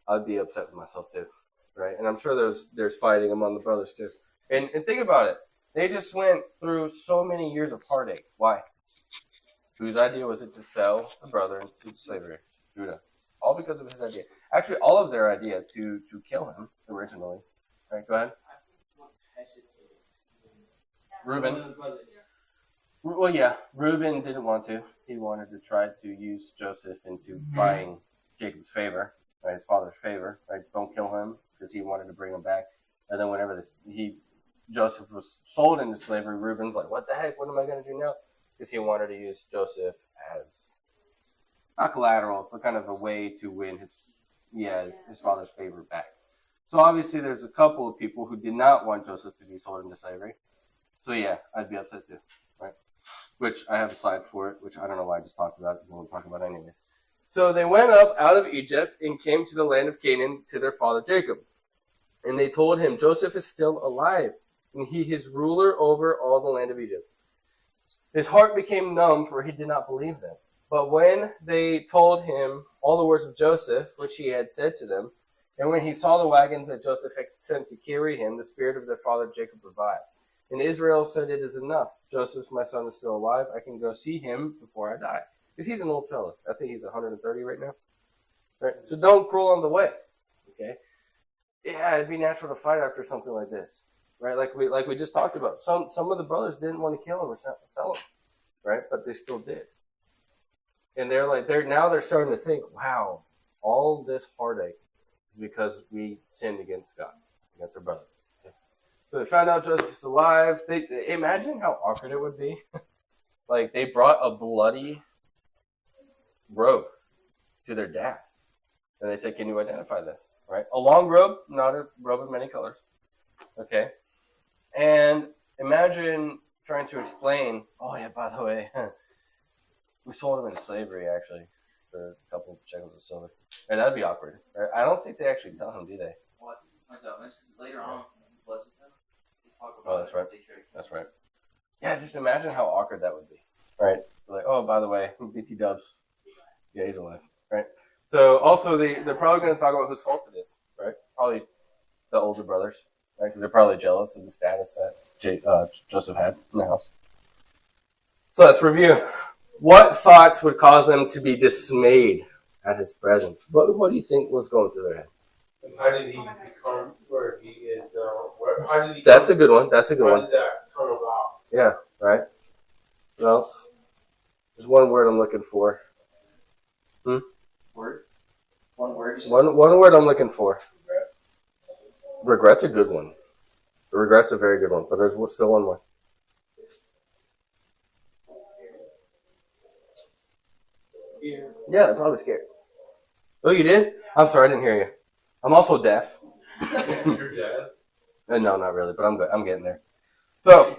I'd be upset with myself too. right? And I'm sure there's fighting among the brothers too. And think about it. They just went through so many years of heartache. Why? Whose idea was it to sell the brother into slavery? Judah. All because of his idea. Actually, all of their idea to kill him originally. Right, go ahead. Reuben. Well, yeah, Reuben didn't want to. He wanted to try to use Joseph into buying Jacob's favor, right, his father's favor. Right, don't kill him because he wanted to bring him back. And then whenever Joseph was sold into slavery, Reuben's like, "What the heck? What am I going to do now?" Because he wanted to use Joseph as not collateral, but kind of a way to win his father's favor back. So obviously, there's a couple of people who did not want Joseph to be sold into slavery. So yeah, I'd be upset too, right? Which I have a slide for it, which I don't know why I just talked about it because I'm going to talk about it anyways. So they went up out of Egypt and came to the land of Canaan to their father Jacob. And they told him, Joseph is still alive, and he is ruler over all the land of Egypt. His heart became numb, for he did not believe them. But when they told him all the words of Joseph, which he had said to them, and when he saw the wagons that Joseph had sent to carry him, the spirit of their father Jacob revived. And Israel said, "It is enough. Joseph, my son, is still alive. I can go see him before I die." Because he's an old fellow. I think he's 130 right now. Right? So don't crawl on the way. Okay? Yeah, it'd be natural to fight after something like this. Right? Like we just talked about. Some of the brothers didn't want to kill him or sell him. Right? But they still did. And they're starting to think, wow, all this heartache is because we sinned against God, against our brother. So they found out Joseph's alive. They imagine how awkward it would be. Like they brought a bloody robe to their dad. And they said, "Can you identify this?" Right? A long robe, not a robe of many colors. Okay. And imagine trying to explain, "Oh yeah, by the way, we sold him into slavery actually for a couple of shekels of silver." And that'd be awkward. Right? I don't think they actually tell him, do they? Well, I don't, because later on, when he blesses them, they talk about Oh, that's right. That's right. Yeah, just imagine how awkward that would be. Right? Like, "Oh, by the way, BT Dubs. Yeah, he's alive." Right? So also they're probably going to talk about whose fault it is. Right? Probably the older brothers. Right? Because they're probably jealous of the status that Joseph had in the house. So let's review. What thoughts would cause them to be dismayed at his presence? What do you think was going through their head? How did he become where he is now? How did he That's a good one. That's a good How one. did that come about? Yeah, right? What else? There's one word I'm looking for. Word? One word? One word I'm looking for. Regret's a good one. Regret's a very good one, but there's still one more. Yeah, they're probably scared. Oh, you did? I'm sorry, I didn't hear you. I'm also deaf. Your dad? No, not really, but I'm good. I'm getting there. So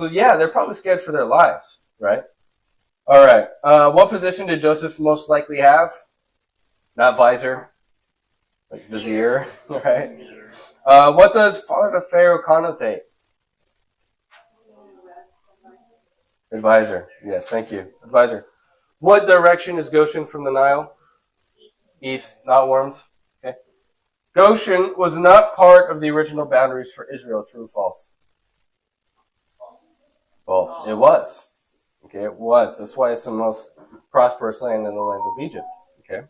yeah, they're probably scared for their lives, right? All right. What position did Joseph most likely have? Not visor, like vizier, right? What does father to Pharaoh connotate? Advisor. Yes, thank you. Advisor. What direction is Goshen from the Nile? East, not Worms. Okay. Goshen was not part of the original boundaries for Israel. True or false? False. It was. Okay, it was. That's why it's the most prosperous land in the land of Egypt. Okay.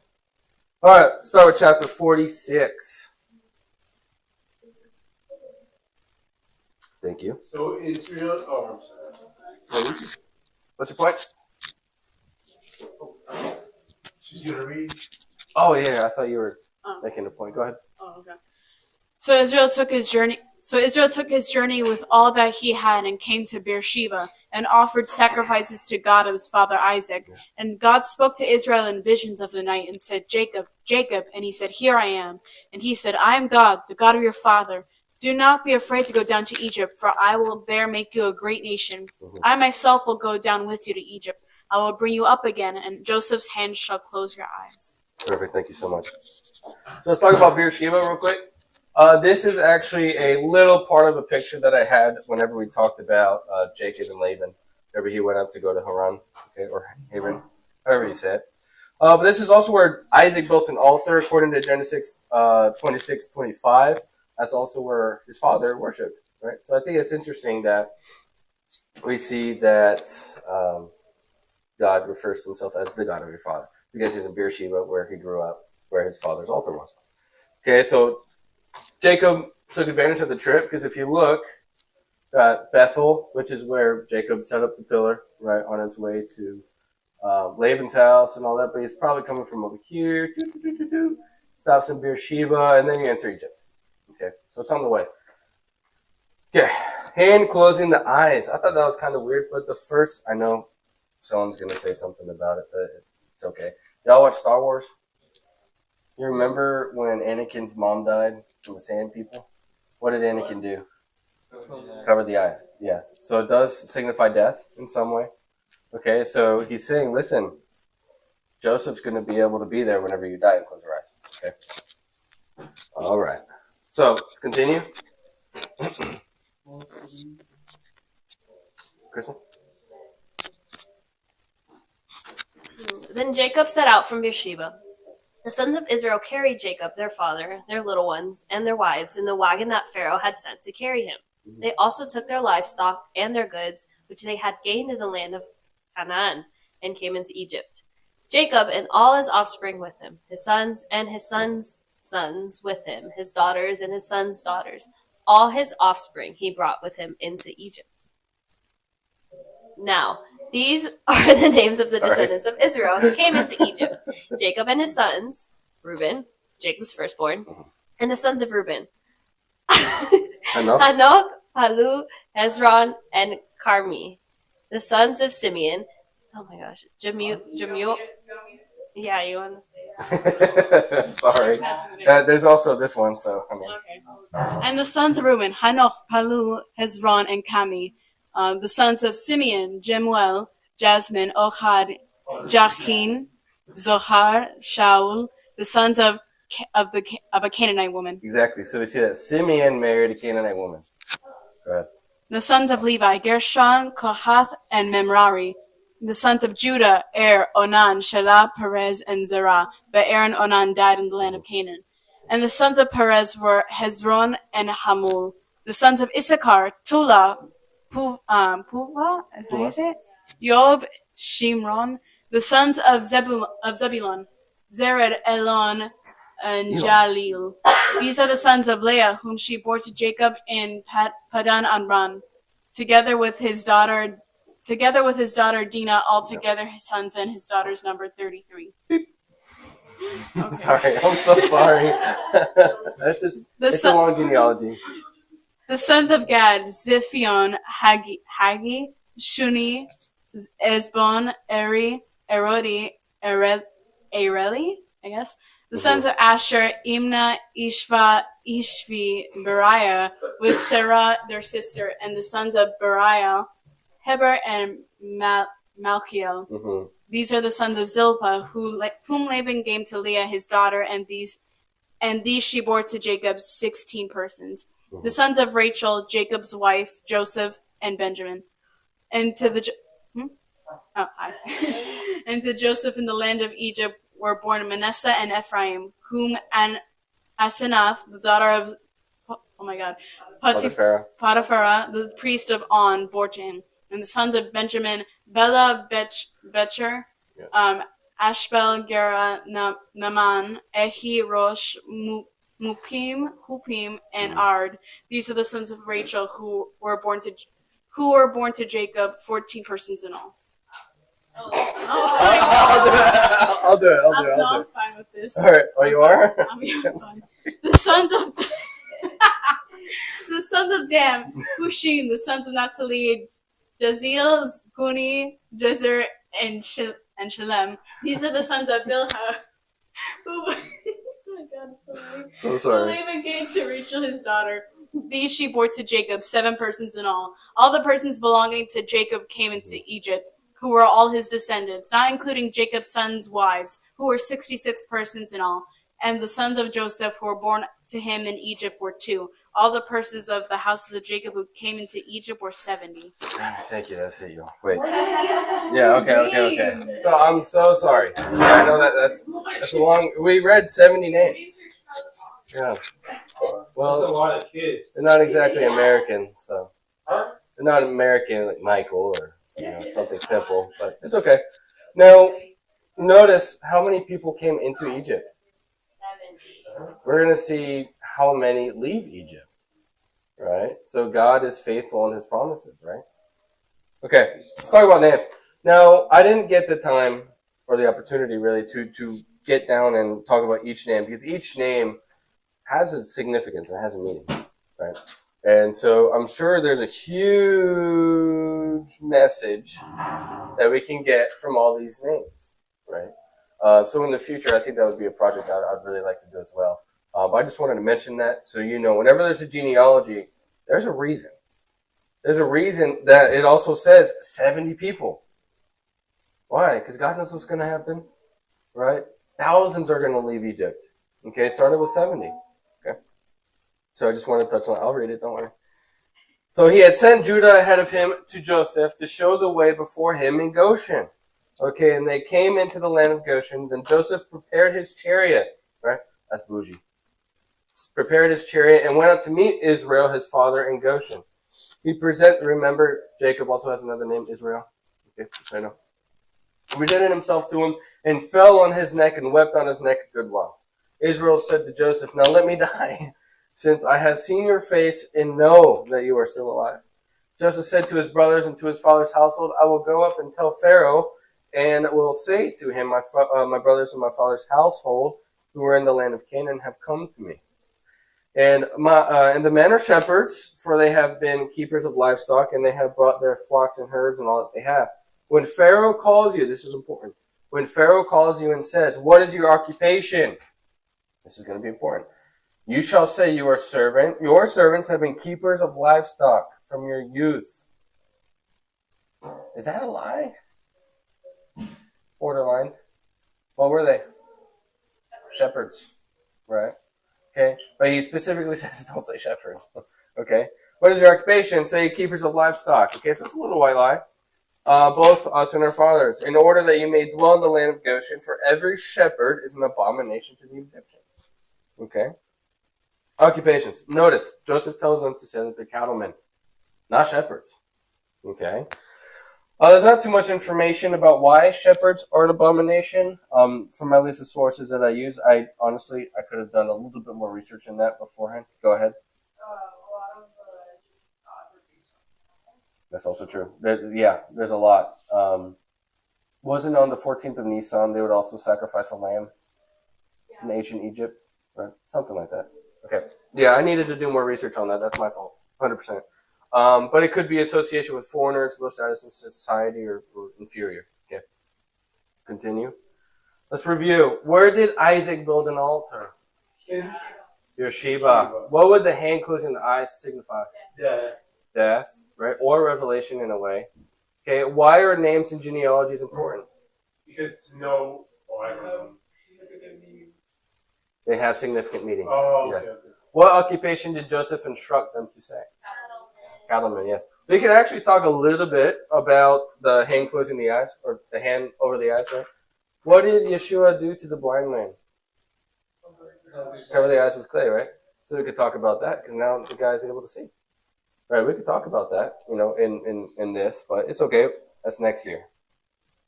All right, let's start with chapter 46. Thank you. So Israel, I'm sorry. What's your point? She's going to read. Oh, yeah, I thought you were making a point. Go ahead. Oh, okay. So Israel took his journey with all that he had and came to Beersheba and offered sacrifices to God of his father Isaac. And God spoke to Israel in visions of the night and said, "Jacob, Jacob." And he said, "Here I am." And he said, "I am God, the God of your father. Do not be afraid to go down to Egypt, for I will there make you a great nation. I myself will go down with you to Egypt. I will bring you up again, and Joseph's hand shall close your eyes." Perfect. Thank you so much. So let's talk about Beersheba real quick. This is actually a little part of a picture that I had whenever we talked about Jacob and Laban. Whenever he went up to go to Haran, okay, or Haran, however you say it. But this is also where Isaac built an altar, according to Genesis 26:25. That's also where his father worshipped, right? So I think it's interesting that we see that God refers to himself as the God of your father because he's in Beersheba, where he grew up, where his father's altar was. Okay, so Jacob took advantage of the trip because if you look at Bethel, which is where Jacob set up the pillar, right, on his way to Laban's house and all that, but he's probably coming from over here, stops in Beersheba, and then you enter Egypt. Okay, so it's on the way. Okay, hand closing the eyes. I thought that was kind of weird, but the first, I know someone's going to say something about it, but it's okay. Y'all watch Star Wars? You remember when Anakin's mom died from the Sand People? What did Anakin do? Cover the eyes. Yes. So it does signify death in some way. Okay, so he's saying, listen, Joseph's going to be able to be there whenever you die and close your eyes. Okay. All right. So let's continue. Crystal? Then Jacob set out from Beersheba. The sons of Israel carried Jacob, their father, their little ones, and their wives in the wagon that Pharaoh had sent to carry him. They also took their livestock and their goods, which they had gained in the land of Canaan, and came into Egypt. Jacob and all his offspring with him, his sons and his sons' sons with him, his daughters and his sons' daughters, all his offspring he brought with him into Egypt. Now, these are the names of the descendants of Israel who came into Egypt. Jacob and his sons, Reuben, Jacob's firstborn, and the sons of Reuben, Hanok, Palu, Hezron, and Carmi. The sons of Simeon, oh my gosh, Jemuel. Yeah, you want to say that? Sorry. There's also this one, so. I mean. Okay. And the sons of Reuben, Hanoch, Palu, Hezron, and Kami. The sons of Simeon, Jemuel, Jasmine, Ohad, Jachin, Zohar, Shaul. The sons of a Canaanite woman. Exactly. So we see that Simeon married a Canaanite woman. Go ahead. The sons of Levi, Gershon, Kohath, and Memrari. The sons of Judah, Onan, Shelah, Perez, and Zerah. But and Onan died in the land of Canaan. And the sons of Perez were Hezron and Hamul. The sons of Issachar, Tula, Puva, as I say it, Yob, Shimron. The sons of Zebulun, Zered, Elon, and Jalil. These are the sons of Leah, whom she bore to Jacob in Padan Aram, together with his daughter Dinah. Altogether, his sons and his daughters numbered 33. Okay. Sorry, I'm so sorry. That's just it's a long genealogy. The sons of Gad, Ziphion, Hagi, Shuni, Esbon, Eri, Erodi, Areli, I guess. The sons of Asher, Imnah, Ishva, Ishvi, Beriah, with Sarah, their sister, and the sons of Beriah, Heber, and Malchiel. Mm-hmm. These are the sons of Zilpah, whom Laban gave to Leah his daughter, and these she bore to Jacob 16 persons. Mm-hmm. The sons of Rachel, Jacob's wife, Joseph, and Benjamin. And to and to Joseph in the land of Egypt were born Manasseh and Ephraim, whom Asenath, the daughter of Potiphar, the priest of On, bore to him. And the sons of Benjamin, Bela, Becher, Ashbel, Gera, Naaman, Ehi, Rosh, Hupim, and Ard. These are the sons of Rachel who were born to Jacob, 14 persons in all. I'll do it. I'm fine with this. All right. Oh, you are? I'm fine. The sons of Dan, Hushim. The sons of Naphtali, Jazeel, Guni, Jezer, and Shalem. These are the sons of Bilhah. Oh my God, so sorry. Laban gave to Rachel his daughter. These she bore to Jacob, 7 persons in all. All the persons belonging to Jacob came into Egypt, who were all his descendants, not including Jacob's sons' wives, who were 66 persons in all. And the sons of Joseph who were born to him in Egypt were 2. All the persons of the houses of Jacob who came into Egypt were 70. Thank you. That's it, you. Wait. Yeah. Okay. So I'm so sorry. Yeah, I know that's a long. We read 70 names. Yeah. Well, that's a lot of kids. They're not exactly American, so Huh? they're not American like Michael or something simple, but it's okay. Now, notice how many people came into Egypt. We're going to see how many leave Egypt, right? So God is faithful in his promises, right? Okay, let's talk about names. Now, I didn't get the time or the opportunity really to get down and talk about each name because each name has a significance and has a meaning, right? And so I'm sure there's a huge message that we can get from all these names, right? So in the future, I think that would be a project I'd really like to do as well. But I just wanted to mention that so you know, whenever there's a genealogy, there's a reason. There's a reason that it also says 70 people. Why? Because God knows what's going to happen, right? Thousands are going to leave Egypt. Okay, started with 70. Okay, so I just want to touch on it. I'll read it, don't worry. So he had sent Judah ahead of him to Joseph to show the way before him in Goshen. Okay, and they came into the land of Goshen. Then Joseph prepared his chariot, right? That's bougie. Prepared his chariot and went up to meet Israel, his father, in Goshen. Remember, Jacob also has another name, Israel. Okay, just so I know. He presented himself to him and fell on his neck and wept on his neck a good while. Israel said to Joseph, "Now let me die, since I have seen your face and know that you are still alive." Joseph said to his brothers and to his father's household, "I will go up and tell Pharaoh, and will say to him, my brothers and my father's household, who are in the land of Canaan, have come to me. And the men are shepherds, for they have been keepers of livestock, and they have brought their flocks and herds and all that they have. When Pharaoh calls you," this is important, "when Pharaoh calls you and says, 'What is your occupation?' This is going to be important. You shall say, 'Your servants have been keepers of livestock from your youth.'" Is that a lie? Borderline. What were they? Shepherds, right? Okay, but he specifically says don't say shepherds. Okay, what is your occupation? Say keepers of livestock. Okay, so it's a little white lie. Both us and our fathers, in order that you may dwell in the land of Goshen, for every shepherd is an abomination to the Egyptians. Okay, occupations. Notice Joseph tells them to say that they're cattlemen, not shepherds. Okay. There's not too much information about why shepherds are an abomination. From at least the sources that I use, I could have done a little bit more research in that beforehand. Go ahead. That's also true. There's a lot. Wasn't on the 14th of Nisan they would also sacrifice a lamb in ancient Egypt, right? Something like that. Okay. Yeah, I needed to do more research on that. That's my fault, 100%. But it could be association with foreigners, low status in society, or inferior. Okay. Continue. Let's review. Where did Isaac build an altar? Beersheba. What would the hand closing the eyes signify? Death, right? Or revelation in a way. Okay. Why are names and genealogies important? Because to know, I don't know. They have significant meanings. Oh, yes. okay. What occupation did Joseph instruct them to say? Cattleman, yes. We can actually talk a little bit about the hand closing the eyes, or the hand over the eyes, right? What did Yeshua do to the blind man? Cover the eyes with clay, right? So we could talk about that, because now the guy's able to see. Right, we could talk about that, in this, but it's okay. That's next year.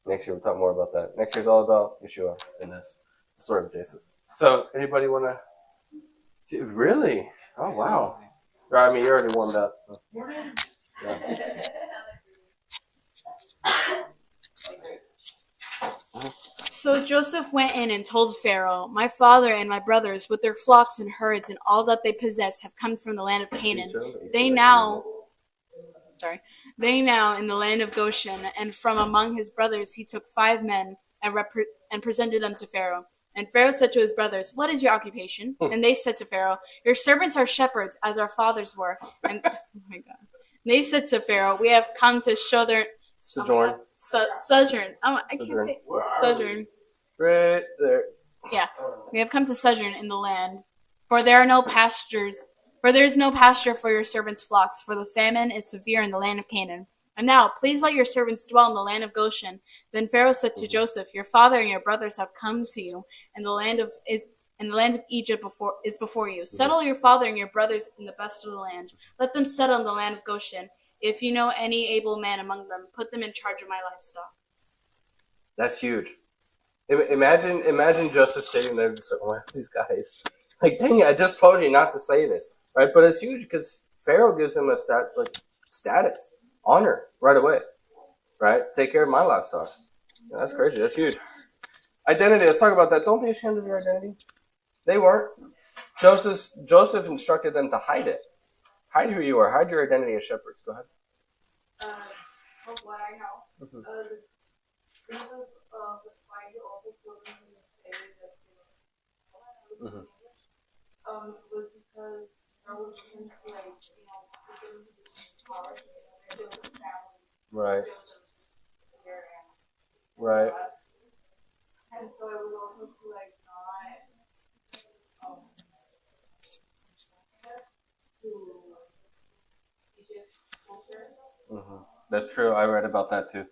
Next year we'll talk more about that. Next year's all about Yeshua in this. The story of Jesus. So, anybody want to... Really? Oh, wow. I mean, you're already warmed up, so... Yeah. So Joseph went in and told Pharaoh, "My father and my brothers, with their flocks and herds and all that they possess, have come from the land of Canaan. They now in the land of Goshen, and from among his brothers he took 5 men and presented them to Pharaoh. And Pharaoh said to his brothers, 'What is your occupation?' And they said to Pharaoh, 'Your servants are shepherds, as our fathers were.' And oh my God. They said to Pharaoh, 'We have come to show their Sojourn. sojourn.'" I can't say sojourn. Right there. We have come to sojourn in the land, for there are no pastures. For there is no pasture for your servants' flocks, for the famine is severe in the land of Canaan. And now, please let your servants dwell in the land of Goshen. Then Pharaoh said to Joseph, your father and your brothers have come to you, and the land of Egypt is before you. Settle your father and your brothers in the best of the land. Let them settle in the land of Goshen. If you know any able man among them, put them in charge of my livestock. That's huge. Imagine Joseph sitting there just like, wow, these guys. Like, dang it, I just told you not to say this. Right? But it's huge because Pharaoh gives him a status, honor right away. Right? Take care of my livestock. Yeah, that's crazy. That's huge. Identity. Let's talk about that. Don't be ashamed of your identity. They weren't. Joseph instructed them to hide it. Hide who you are. Hide your identity as shepherds. Go ahead. From what I know, the reasons of why he also told them to say that they were was because there was looking to give him position of power, their Joseph family. Right. Joseph was here and Right. and so it was also to not to Egypt's culture. Mm-hmm. That's true. I read about that too.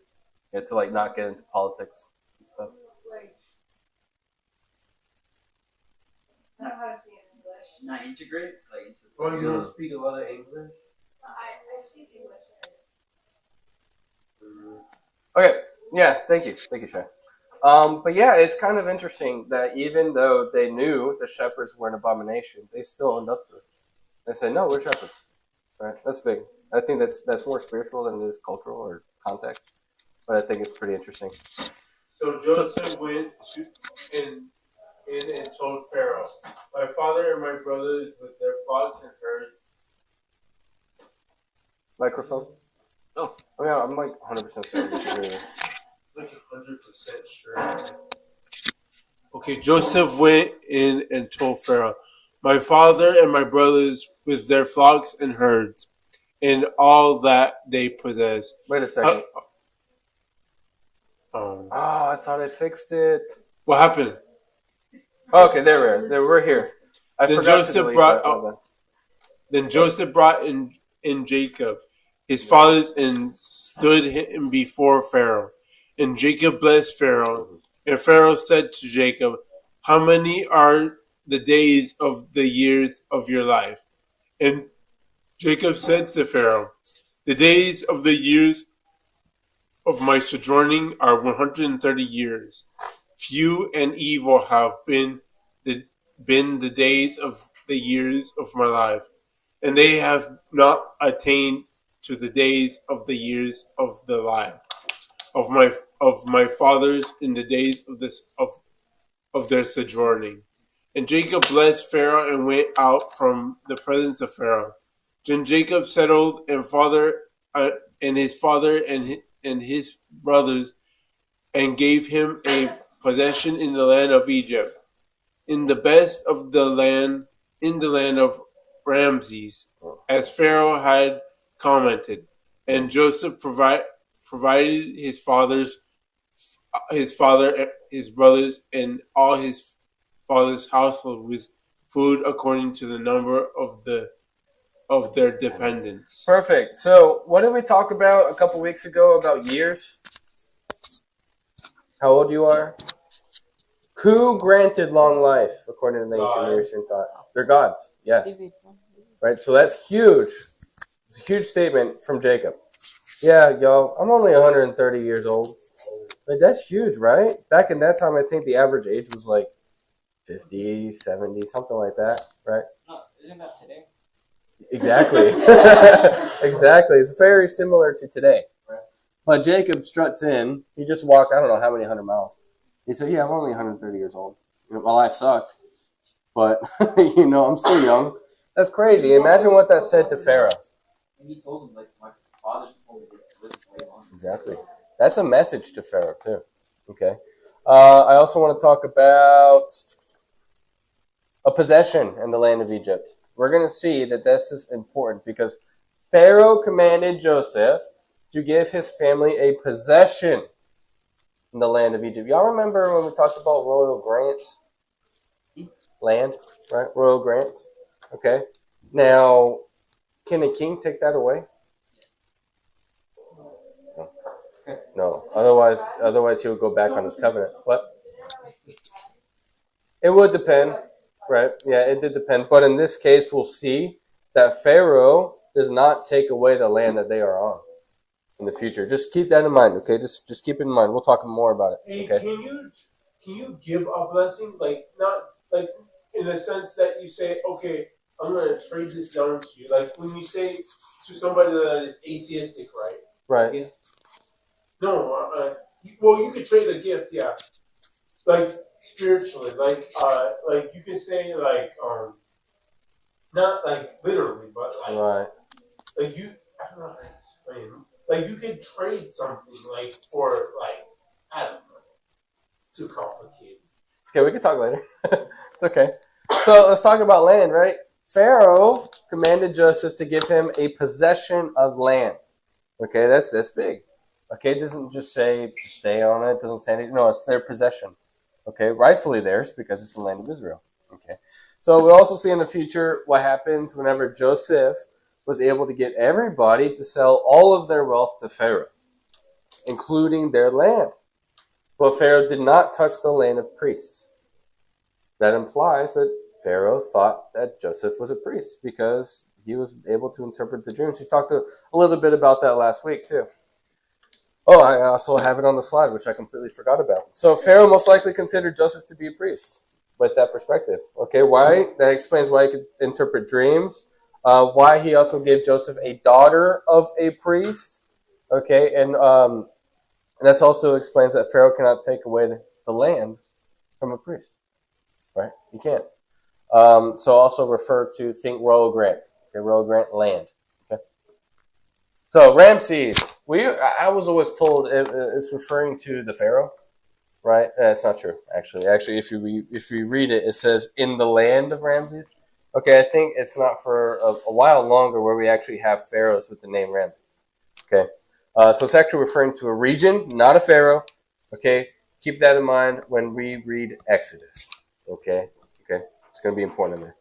You had to not get into politics and stuff. I don't know how to say it in English. Not integrate, into. Oh, you don't speak a lot of English? I speak English. Okay. Yeah. Thank you, Shay. But yeah, it's kind of interesting that even though they knew the shepherds were an abomination, they still owned up to it. They said, "No, we're shepherds." Right? That's big. I think that's more spiritual than it is cultural or context. But I think it's pretty interesting. So Joseph went in and told Pharaoh, my father and my brothers with their flocks and herds. Microphone? Oh yeah, I'm 100% sure. 100% sure. Okay, Joseph went in and told Pharaoh, my father and my brothers with their flocks and herds, and all that they possess. Wait a second. I thought I fixed it. What happened? Okay, there we're here. Then Joseph brought in Jacob, his fathers, and stood him before Pharaoh. And Jacob blessed Pharaoh. And Pharaoh said to Jacob, how many are the days of the years of your life? And Jacob said to Pharaoh, the days of the years of my sojourning are 130 years. Few and evil have been the days of the years of my life, and they have not attained to the days of the years of the life of my fathers in the days of their sojourning. And Jacob blessed Pharaoh and went out from the presence of Pharaoh. Then Jacob settled and his father and his brothers, and gave him a possession in the land of Egypt, in the best of the land, in the land of Ramses, as Pharaoh had commented. And Joseph provided his father, his brothers, and all his father's household with food according to the number of their dependents. Perfect. So, what did we talk about a couple weeks ago about years? How old you are? Who granted long life according to the ancient Near Eastern thought? They're gods. Yes. Right. So that's huge. It's a huge statement from Jacob. Yeah, y'all. I'm only 130 years old. But that's huge, right? Back in that time, I think the average age was 50, 70, something like that, right? Oh, isn't that today? Exactly. Exactly. It's very similar to today. Right? But Jacob struts in. He just walked, I don't know how many 100 miles. He said, yeah, I'm only 130 years old. My life sucked. But, I'm still young. That's crazy. Imagine what that said to Pharaoh. And he told him, my father told me to live way longer. Exactly. That's a message to Pharaoh, too. Okay. I also want to talk about a possession in the land of Egypt. We're going to see that this is important because Pharaoh commanded Joseph to give his family a possession in the land of Egypt. Y'all remember when we talked about royal grants? land, right? Royal grants. Okay. Now, can a king take that away? No. Otherwise he would go back on his covenant. What? It would depend, right? Yeah, it did depend. But in this case, we'll see that Pharaoh does not take away the land that they are on in the future. Just keep that in mind, okay? Just keep it in mind. We'll talk more about it. Hey, Okay. can you give a blessing, like not like in the sense that you say, okay, I'm gonna trade this down to you. Like when you say to somebody that is atheistic, right? Right. No, well, you could trade a gift, yeah. Like spiritually, like you can say not like literally, but like Right. like you, I don't know how to explain. Like you could trade something like for like I don't know. It's too complicated. It's okay. We can talk later. It's okay. So let's talk about land, right? Pharaoh commanded Joseph to give him a possession of land. Okay, that's big. Okay, it doesn't just say to stay on it. It doesn't say anything. No, it's their possession. Okay, rightfully theirs because it's the land of Israel. Okay, so we'll also see in the future what happens whenever Joseph was able to get everybody to sell all of their wealth to Pharaoh, including their land. But Pharaoh did not touch the land of priests. That implies that Pharaoh thought that Joseph was a priest because he was able to interpret the dreams. We talked a little bit about that last week too. Oh, I also have it on the slide, which I completely forgot about. So Pharaoh most likely considered Joseph to be a priest with that perspective. Okay, why? That explains why he could interpret dreams. Why he also gave Joseph a daughter of a priest. Okay, and that also explains that Pharaoh cannot take away the land from a priest. Right? He can't. So also refer to, think royal grant. Okay, royal grant land. Okay. So Ramses, I was always told it's referring to the Pharaoh, right? That's not true, actually. Actually, if you read it, it says in the land of Ramses. Okay, I think it's not for a while longer where we actually have pharaohs with the name Ramses. Okay, so it's actually referring to a region, not a pharaoh. Okay, keep that in mind when we read Exodus. Okay, it's going to be important in there.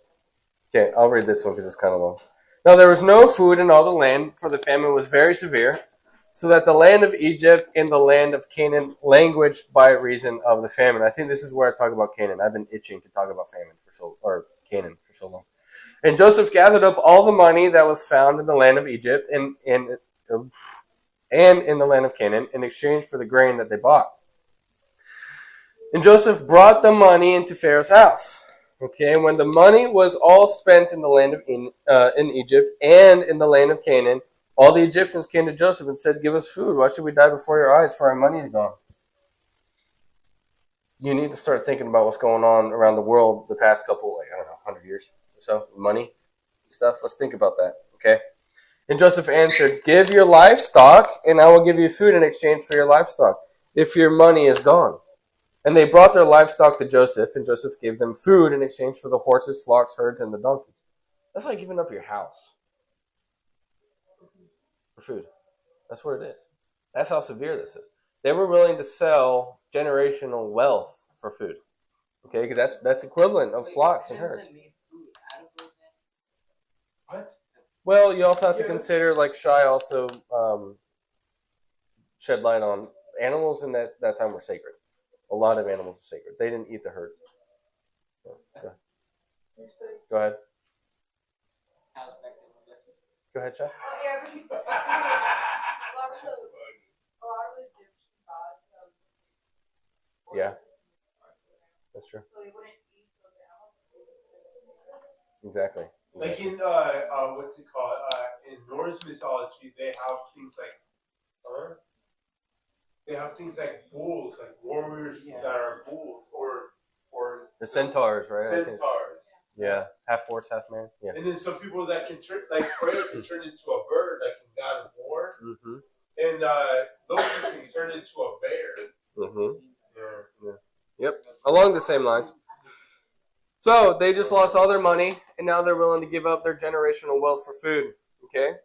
Okay, I'll read this one because it's kind of long. Now there was no food in all the land, for the famine was very severe, so that the land of Egypt and the land of Canaan languished by reason of the famine. I think this is where I talk about Canaan. I've been itching to talk about Canaan for so long. And Joseph gathered up all the money that was found in the land of Egypt and in the land of Canaan in exchange for the grain that they bought. And Joseph brought the money into Pharaoh's house. Okay, and when the money was all spent in the land of in Egypt and in the land of Canaan, all the Egyptians came to Joseph and said, "Give us food. Why should we die before your eyes? For our money is gone." You need to start thinking about what's going on around the world the past couple, 100 years or so, money and stuff. Let's think about that. Okay. And Joseph answered, "Give your livestock, and I will give you food in exchange for your livestock, if your money is gone." And they brought their livestock to Joseph, and Joseph gave them food in exchange for the horses, flocks, herds, and the donkeys. That's like giving up your house for food. That's what it is. That's how severe this is. They were willing to sell generational wealth for food. Okay, because that's equivalent of flocks and herds. What? Well, you also have to consider, like Shai also shed light on, animals in that time were sacred. A lot of animals are sacred. They didn't eat the herds. So, go ahead. Go ahead, Shai. Yeah, but a lot of the Egyptian gods Yeah, that's true. so they wouldn't eat those animals. Exactly. Like in what's it called? In Norse mythology, they have things like bulls, like warriors that are bulls, or the centaurs, right? Centaurs. Yeah, half horse, half man. Yeah. And then some people that can turn, like Freya can turn into a bird, like in God of War. Mm-hmm. And Loki can turn into a bear. Mm-hmm. Yeah. Yep. Along the same lines. So they just lost all their money, and now they're willing to give up their generational wealth for food. Okay.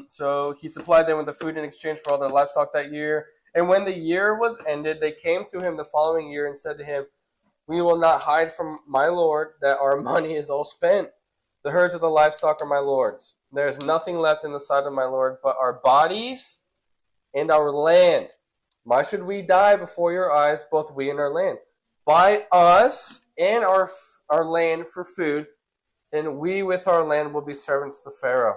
So he supplied them with the food in exchange for all their livestock that year. And when the year was ended, they came to him the following year and said to him, We will not hide from my Lord that our money is all spent. The herds of the livestock are my Lord's. There is nothing left in the sight of my Lord but our bodies and our land. Why should we die before your eyes, both we and our land? Buy us and our land for food, and we with our land will be servants to Pharaoh.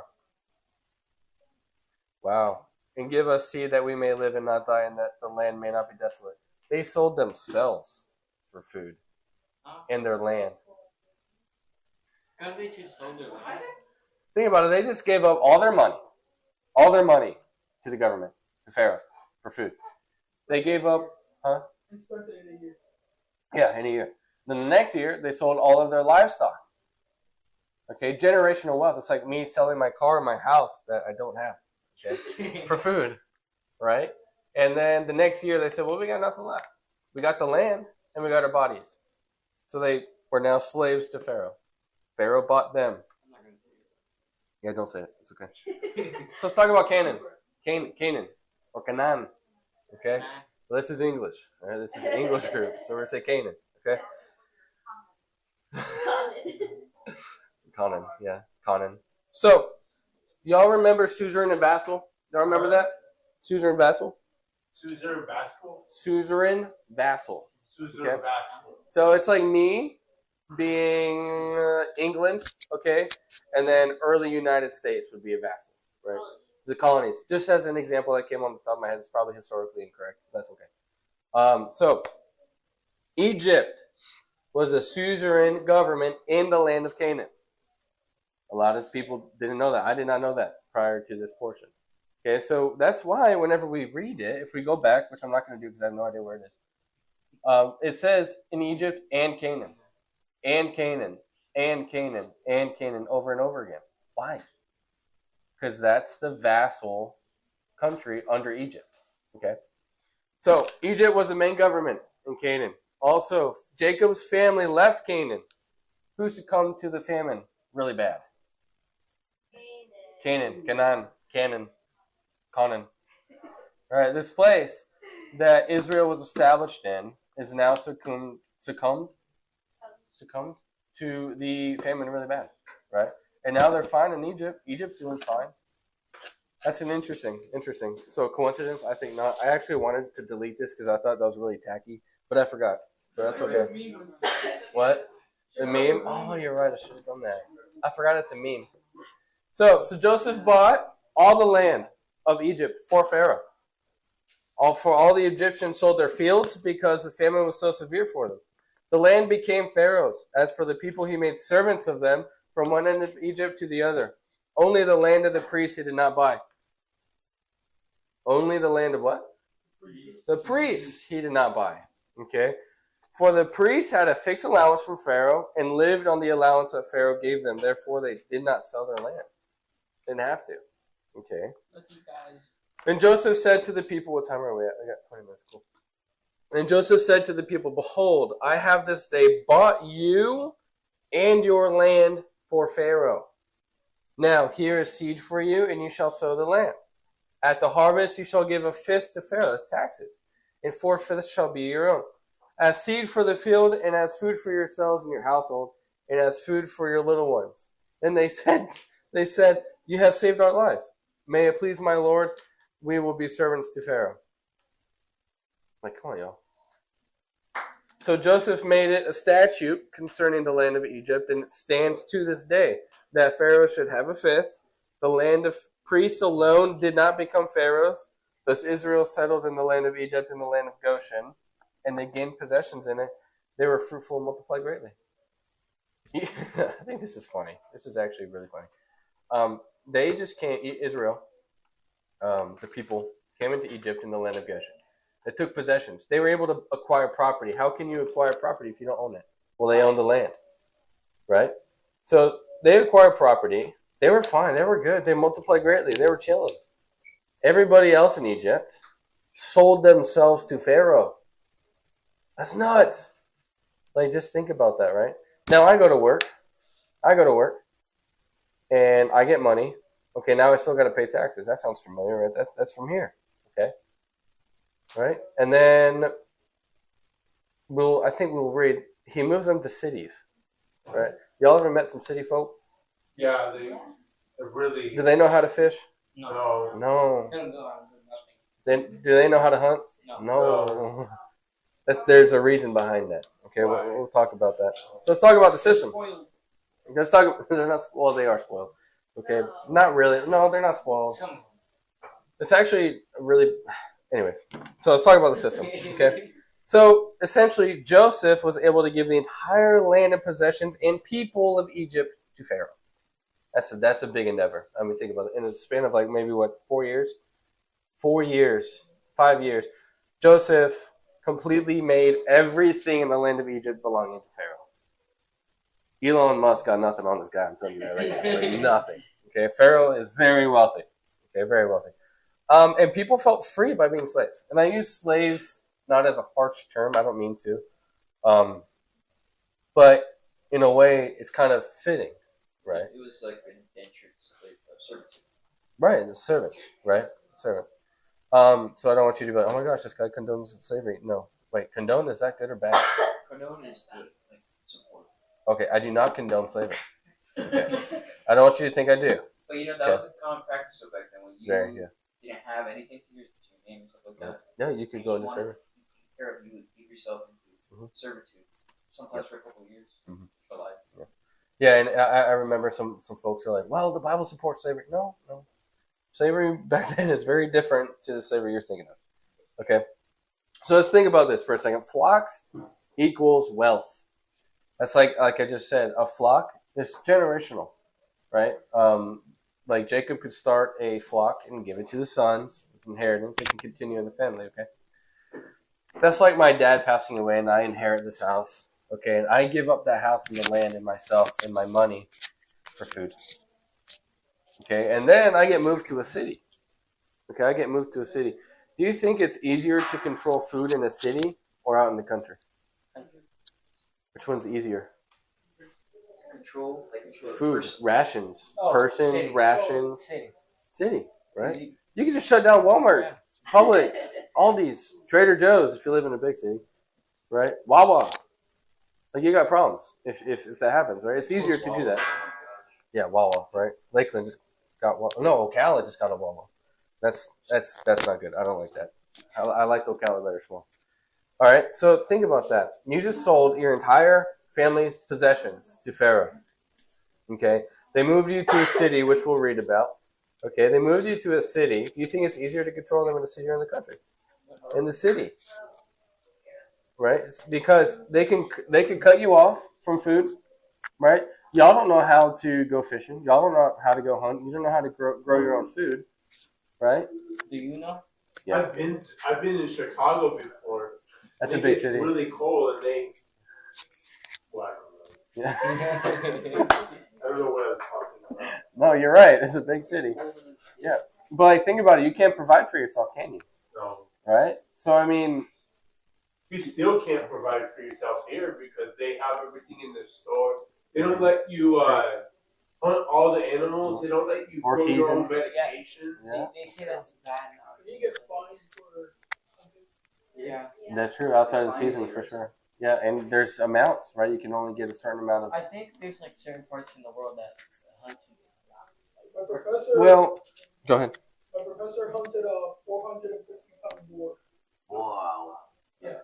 Wow. And give us seed that we may live and not die, and that the land may not be desolate. They sold themselves for food and their land. Think about it. They just gave up all their money to the government, to Pharaoh, for food. They gave up, huh? And spent it in a year. Yeah, in a year. Then the next year, they sold all of their livestock. Okay, generational wealth. It's like me selling my car and my house that I don't have, okay, for food, right? And then the next year, they said, well, we got nothing left. We got the land and we got our bodies. So they were now slaves to Pharaoh. Pharaoh bought them. Yeah, don't say it. It's okay. So let's talk about Canaan. Canaan, or Canaan. Okay? Well, this is English. All right? This is an English group. So we're going to say Canaan. Okay? Canaan. Yeah. Canaan. So, y'all remember suzerain and vassal? Y'all remember that? Suzerain, vassal? Suzerain, vassal? Suzerain, vassal. Suzerain, Okay? vassal. So it's like me being England, okay? And then early United States would be a vassal, right? The colonies. Just as an example that came on the top of my head, it's probably historically incorrect. That's okay. So Egypt was a suzerain government in the land of Canaan. A lot of people didn't know that. I did not know that prior to this portion. Okay, so that's why whenever we read it, if we go back, which I'm not going to do because I have no idea where it is, it says in Egypt and Canaan, and Canaan, and Canaan, and Canaan over and over again. Why? Because that's the vassal country under Egypt. Okay? So Egypt was the main government in Canaan. Also, Jacob's family left Canaan. Who succumbed to the famine really bad? Canaan. All right, this place that Israel was established in is now succumbed to the famine really bad, right? And now they're fine in Egypt. Egypt's doing fine. That's an interesting. So coincidence? I think not. I actually wanted to delete this because I thought that was really tacky, but I forgot. But that's okay. What? A meme? Oh, you're right. I should have done that. I forgot it's a meme. So Joseph bought all the land of Egypt for Pharaoh. All the Egyptians sold their fields because the famine was so severe for them. The land became Pharaoh's. As for the people, he made servants of them from one end of Egypt to the other. Only the land of the priests he did not buy. Only the land of what? The priests he did not buy. Okay? For the priests had a fixed allowance from Pharaoh and lived on the allowance that Pharaoh gave them. Therefore, they did not sell their land. Didn't have to. Okay? And Joseph said to the people, what time are we at? I got 20 minutes. Cool. And Joseph said to the people, behold, I have this day bought you and your land for Pharaoh. Now here is seed for you, and you shall sow the land. At the harvest you shall give a fifth to Pharaoh, that's taxes, and 4/5 shall be your own. As seed for the field, and as food for yourselves and your household, and as food for your little ones. And they said, you have saved our lives. May it please my Lord, we will be servants to Pharaoh. Like, come on, y'all. So Joseph made it a statute concerning the land of Egypt, and it stands to this day that Pharaoh should have a fifth. The land of priests alone did not become Pharaoh's. Thus Israel settled in the land of Egypt and the land of Goshen, and they gained possessions in it. They were fruitful and multiplied greatly. I think this is funny. This is actually really funny. They just came, Israel, the people, came into Egypt in the land of Goshen. They took possessions. They were able to acquire property. How can you acquire property if you don't own it? Well, they owned the land, right? So they acquired property. They were fine. They were good. They multiplied greatly. They were chilling. Everybody else in Egypt sold themselves to Pharaoh. That's nuts. Like, just think about that, right? Now I go to work. And I get money. Okay, now I still got to pay taxes. That sounds familiar, right? That's from here. Okay. Right? And then I think we'll read, he moves them to cities, right? Y'all ever met some city folk? Yeah, they're really. Do they know how to fish? No. No. Nothing. Do they know how to hunt? No. There's a reason behind that. Okay, we'll talk about that. So let's talk about the system. Let's talk. They're not. Well, they are spoiled. Okay, not really. No, they're not spoiled. It's actually really. Anyways, so let's talk about the system. Okay, so essentially, Joseph was able to give the entire land and possessions and people of Egypt to Pharaoh. That's a big endeavor. I mean, think about it. In a span of like maybe 4 years, 4 years, 5 years, Joseph completely made everything in the land of Egypt belonging to Pharaoh. Elon Musk got nothing on this guy. I'm telling you that right now. Like, nothing. Okay, Pharaoh is very wealthy. Okay, very wealthy. And people felt free by being slaves. And I use slaves not as a harsh term. I don't mean to. But in a way, it's kind of fitting, right? It was like an indentured slave servitude. Right, the servants, right? Servants. So I don't want you to be like, oh my gosh, this guy condones slavery. No. Wait, condone, is that good or bad? Condone is good, like support. Okay, I do not condone slavery. Okay. I don't want you to think I do. But you know, that was a common practice back then when you didn't have anything to your name and stuff like that. Yeah, you could go into slavery. Take care of you would give yourself into servitude, sometimes for a couple of years for life. Yeah, and I remember some folks are like, well, the Bible supports slavery. No. Slavery back then is very different to the slavery you're thinking of. Okay? So let's think about this for a second. Flocks equals wealth. That's like I just said, a flock is generational, right? Like Jacob could start a flock and give it to the sons as inheritance. It can continue in the family, okay? That's like my dad passing away and I inherit this house, okay? And I give up that house and the land and myself and my money for food. Okay, and then I get moved to a city. Okay, I get moved to a city. Do you think it's easier to control food in a city or out in the country? Which one's easier? Control food, rations, City. rations. City, right? You can just shut down Walmart, Publix, Aldi's, Trader Joe's if you live in a big city, right? Wawa. Like you got problems if that happens, right? It's easier to do that. Yeah, Wawa, right? Lakeland just got no, Ocala just got a Wawa. That's not good. I don't like that. I like Ocala better small. All right, so think about that. You just sold your entire family's possessions to Pharaoh. Okay, they moved you to a city, which we'll read about. Okay, they moved you to a city. Do you think it's easier to control them in the city or in the country? In the city, right? It's because they can cut you off from food, right? Y'all don't know how to go fishing. Y'all don't know how to go hunt. You don't know how to grow your own food, right? Do you know? Yeah. I've been in Chicago before. That's a big city. It's really cold, and they. Well, I don't know. Yeah. I don't know what I'm talking about. No, you're right. It's a big city. Yeah, but like, think about it. You can't provide for yourself, can you? No. Right. So I mean, you still can't provide for yourself here because they have everything in the store. They don't let you hunt all the animals. They don't let you grow your own medication. Yeah. They say that's bad now. You get fined for something. Yeah. That's true. Outside of the season, for sure. Yeah, and there's amounts, right? You can only get a certain amount of. I think there's like certain parts in the world that hunting is My professor. Well, go ahead. My professor hunted a 450-pound boar. Wow. Yeah.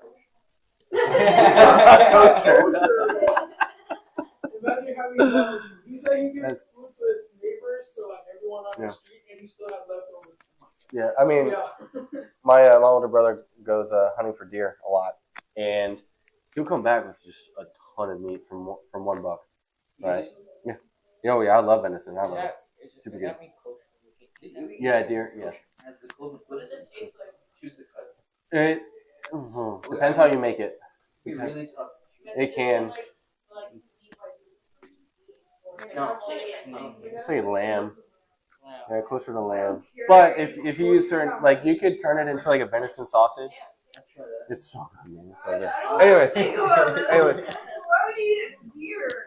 Imagine having. He said he gives food to his neighbors, so like everyone on the street, and he still had leftovers. Yeah, I mean, my older brother goes hunting for deer a lot, and he'll come back with just a ton of meat from one buck, right? Yeah. Oh yeah, I love venison. I love it. Super good. Yeah, deer. Yeah. Has the cloven foot in it? Tastes like choose the cut. It depends how you make it. It's really tough. It can. No. It's like lamb. Yeah, closer to lamb. But if you use certain, like, you could turn it into like a venison sausage. It's so good, man. It's so good.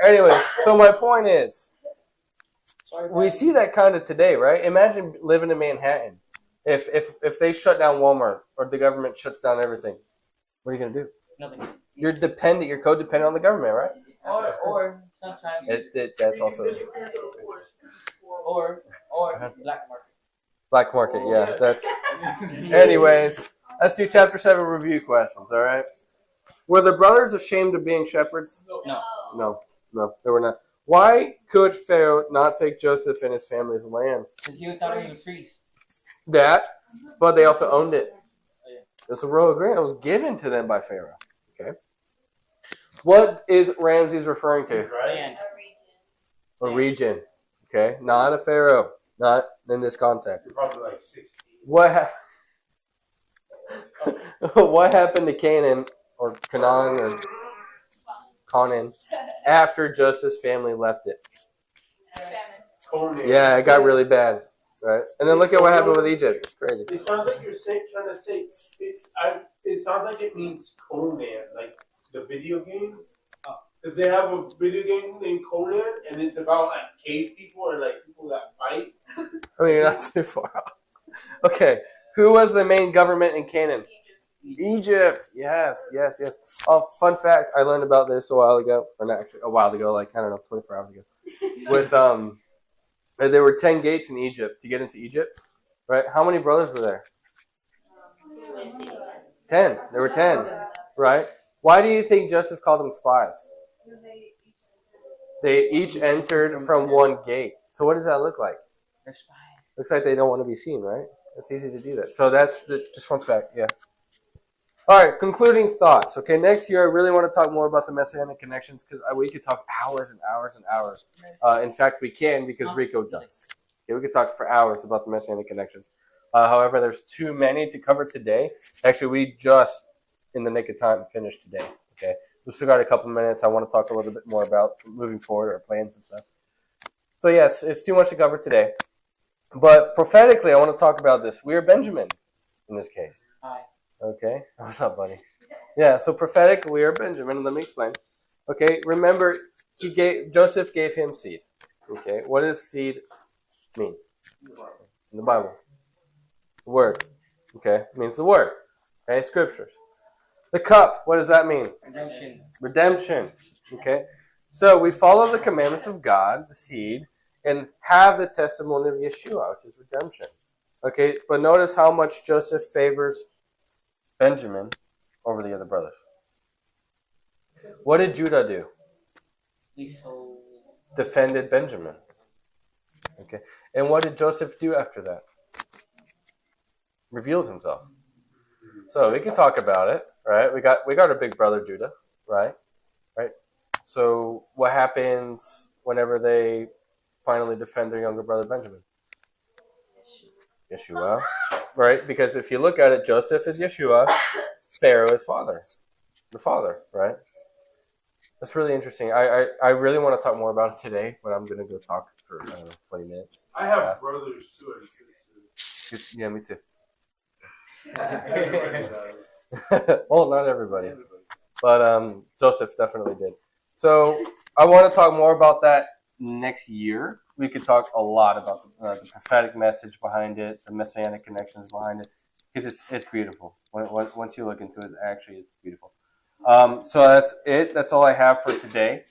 Anyways, so my point is, we see that kind of today, right? Imagine living in Manhattan. If they shut down Walmart or the government shuts down everything, what are you gonna do? Nothing. You're dependent. You're codependent on the government, right? Or sometimes. That's also Or black market. black market. Yeah, that's. Anyways, let's do chapter 7 review questions. All right. Were the brothers ashamed of being shepherds? No. No, they were not. Why could Pharaoh not take Joseph and his family's land? Because he thought he was a priest. That, but they also owned it. It's a royal grant. It was given to them by Pharaoh. Okay. What is Ramses referring to? Land. A region. Okay. Not a pharaoh. Not in this context. You're probably like 16. What happened to Canaan or Canaan or Canaan after Joseph's family left it? Yeah, it got really bad. Right. And then look at what happened with Egypt. It's crazy. It sounds like you're trying to say it sounds like it means Conan, like the video game. Because they have a video game named Conan, and it's about like cave people and like people that fight. I mean, you're not too far off. Okay, who was the main government in Canaan? Egypt. Yes. Oh, fun fact, I learned about this a while ago. Or not actually, a while ago, like, I don't know, 24 hours ago. With, there were 10 gates in Egypt to get into Egypt, right? How many brothers were there? 10. There were 10, right? Why do you think Joseph called them spies? They each entered from one gate. So what does that look like? They're spies. Looks like they don't want to be seen, right? It's easy to do that. So that's just fun fact, yeah. All right, concluding thoughts. Okay, next year I really want to talk more about the Messianic connections because we could talk hours and hours and hours. In fact, we can because Rico does. Okay, we could talk for hours about the Messianic connections. However, there's too many to cover today. Actually, we just, in the nick of time, finished today. Okay, we still got a couple minutes. I want to talk a little bit more about moving forward, our plans and stuff. So yes, it's too much to cover today. But prophetically, I want to talk about this. We are Benjamin in this case. Hi. Okay. What's up, buddy? Yeah, so prophetic, we are Benjamin. Let me explain. Okay, remember, Joseph gave him seed. Okay, what does seed mean in the Bible? The word. Okay, it means the word. Okay, scriptures. The cup, what does that mean? Redemption. Okay, so we follow the commandments of God, the seed, and have the testimony of Yeshua, which is redemption. Okay, but notice how much Joseph favors Benjamin over the other brothers. What did Judah do? Defended Benjamin. Okay, and what did Joseph do after that? Revealed himself. So we can talk about it, right? We got our big brother Judah, right? So what happens whenever they finally defend their younger brother Benjamin? Yeshua, right? Because if you look at it, Joseph is Yeshua, Pharaoh is the father, right? That's really interesting. I really want to talk more about it today, but I'm going to go talk for, 20 minutes. I have brothers too and sisters. Yeah, me too. Well, not everybody. But Joseph definitely did. So I want to talk more about that next year. We could talk a lot about the prophetic message behind it, the messianic connections behind it, because it's beautiful. Once you look into it, actually it's beautiful. So that's it. That's all I have for today.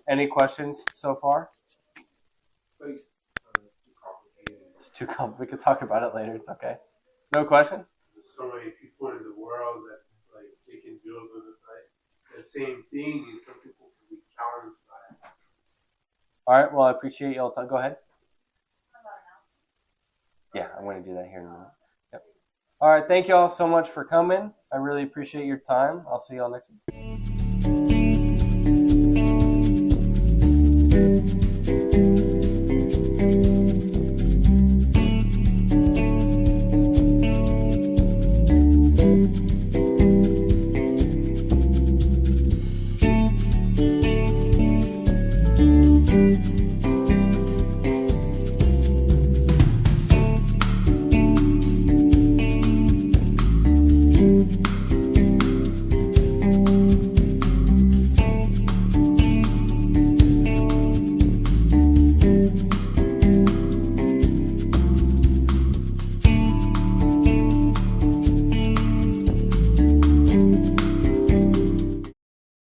Any questions so far? It's too complicated. We could talk about it later. It's okay. No questions? There's so many people in the world that like they can deal with the same thing, and some people can be challenged by it. All right. Well, I appreciate y'all. Go ahead. Yeah, I'm going to do that here in a minute. Yep. All right. Thank y'all so much for coming. I really appreciate your time. I'll see y'all next week.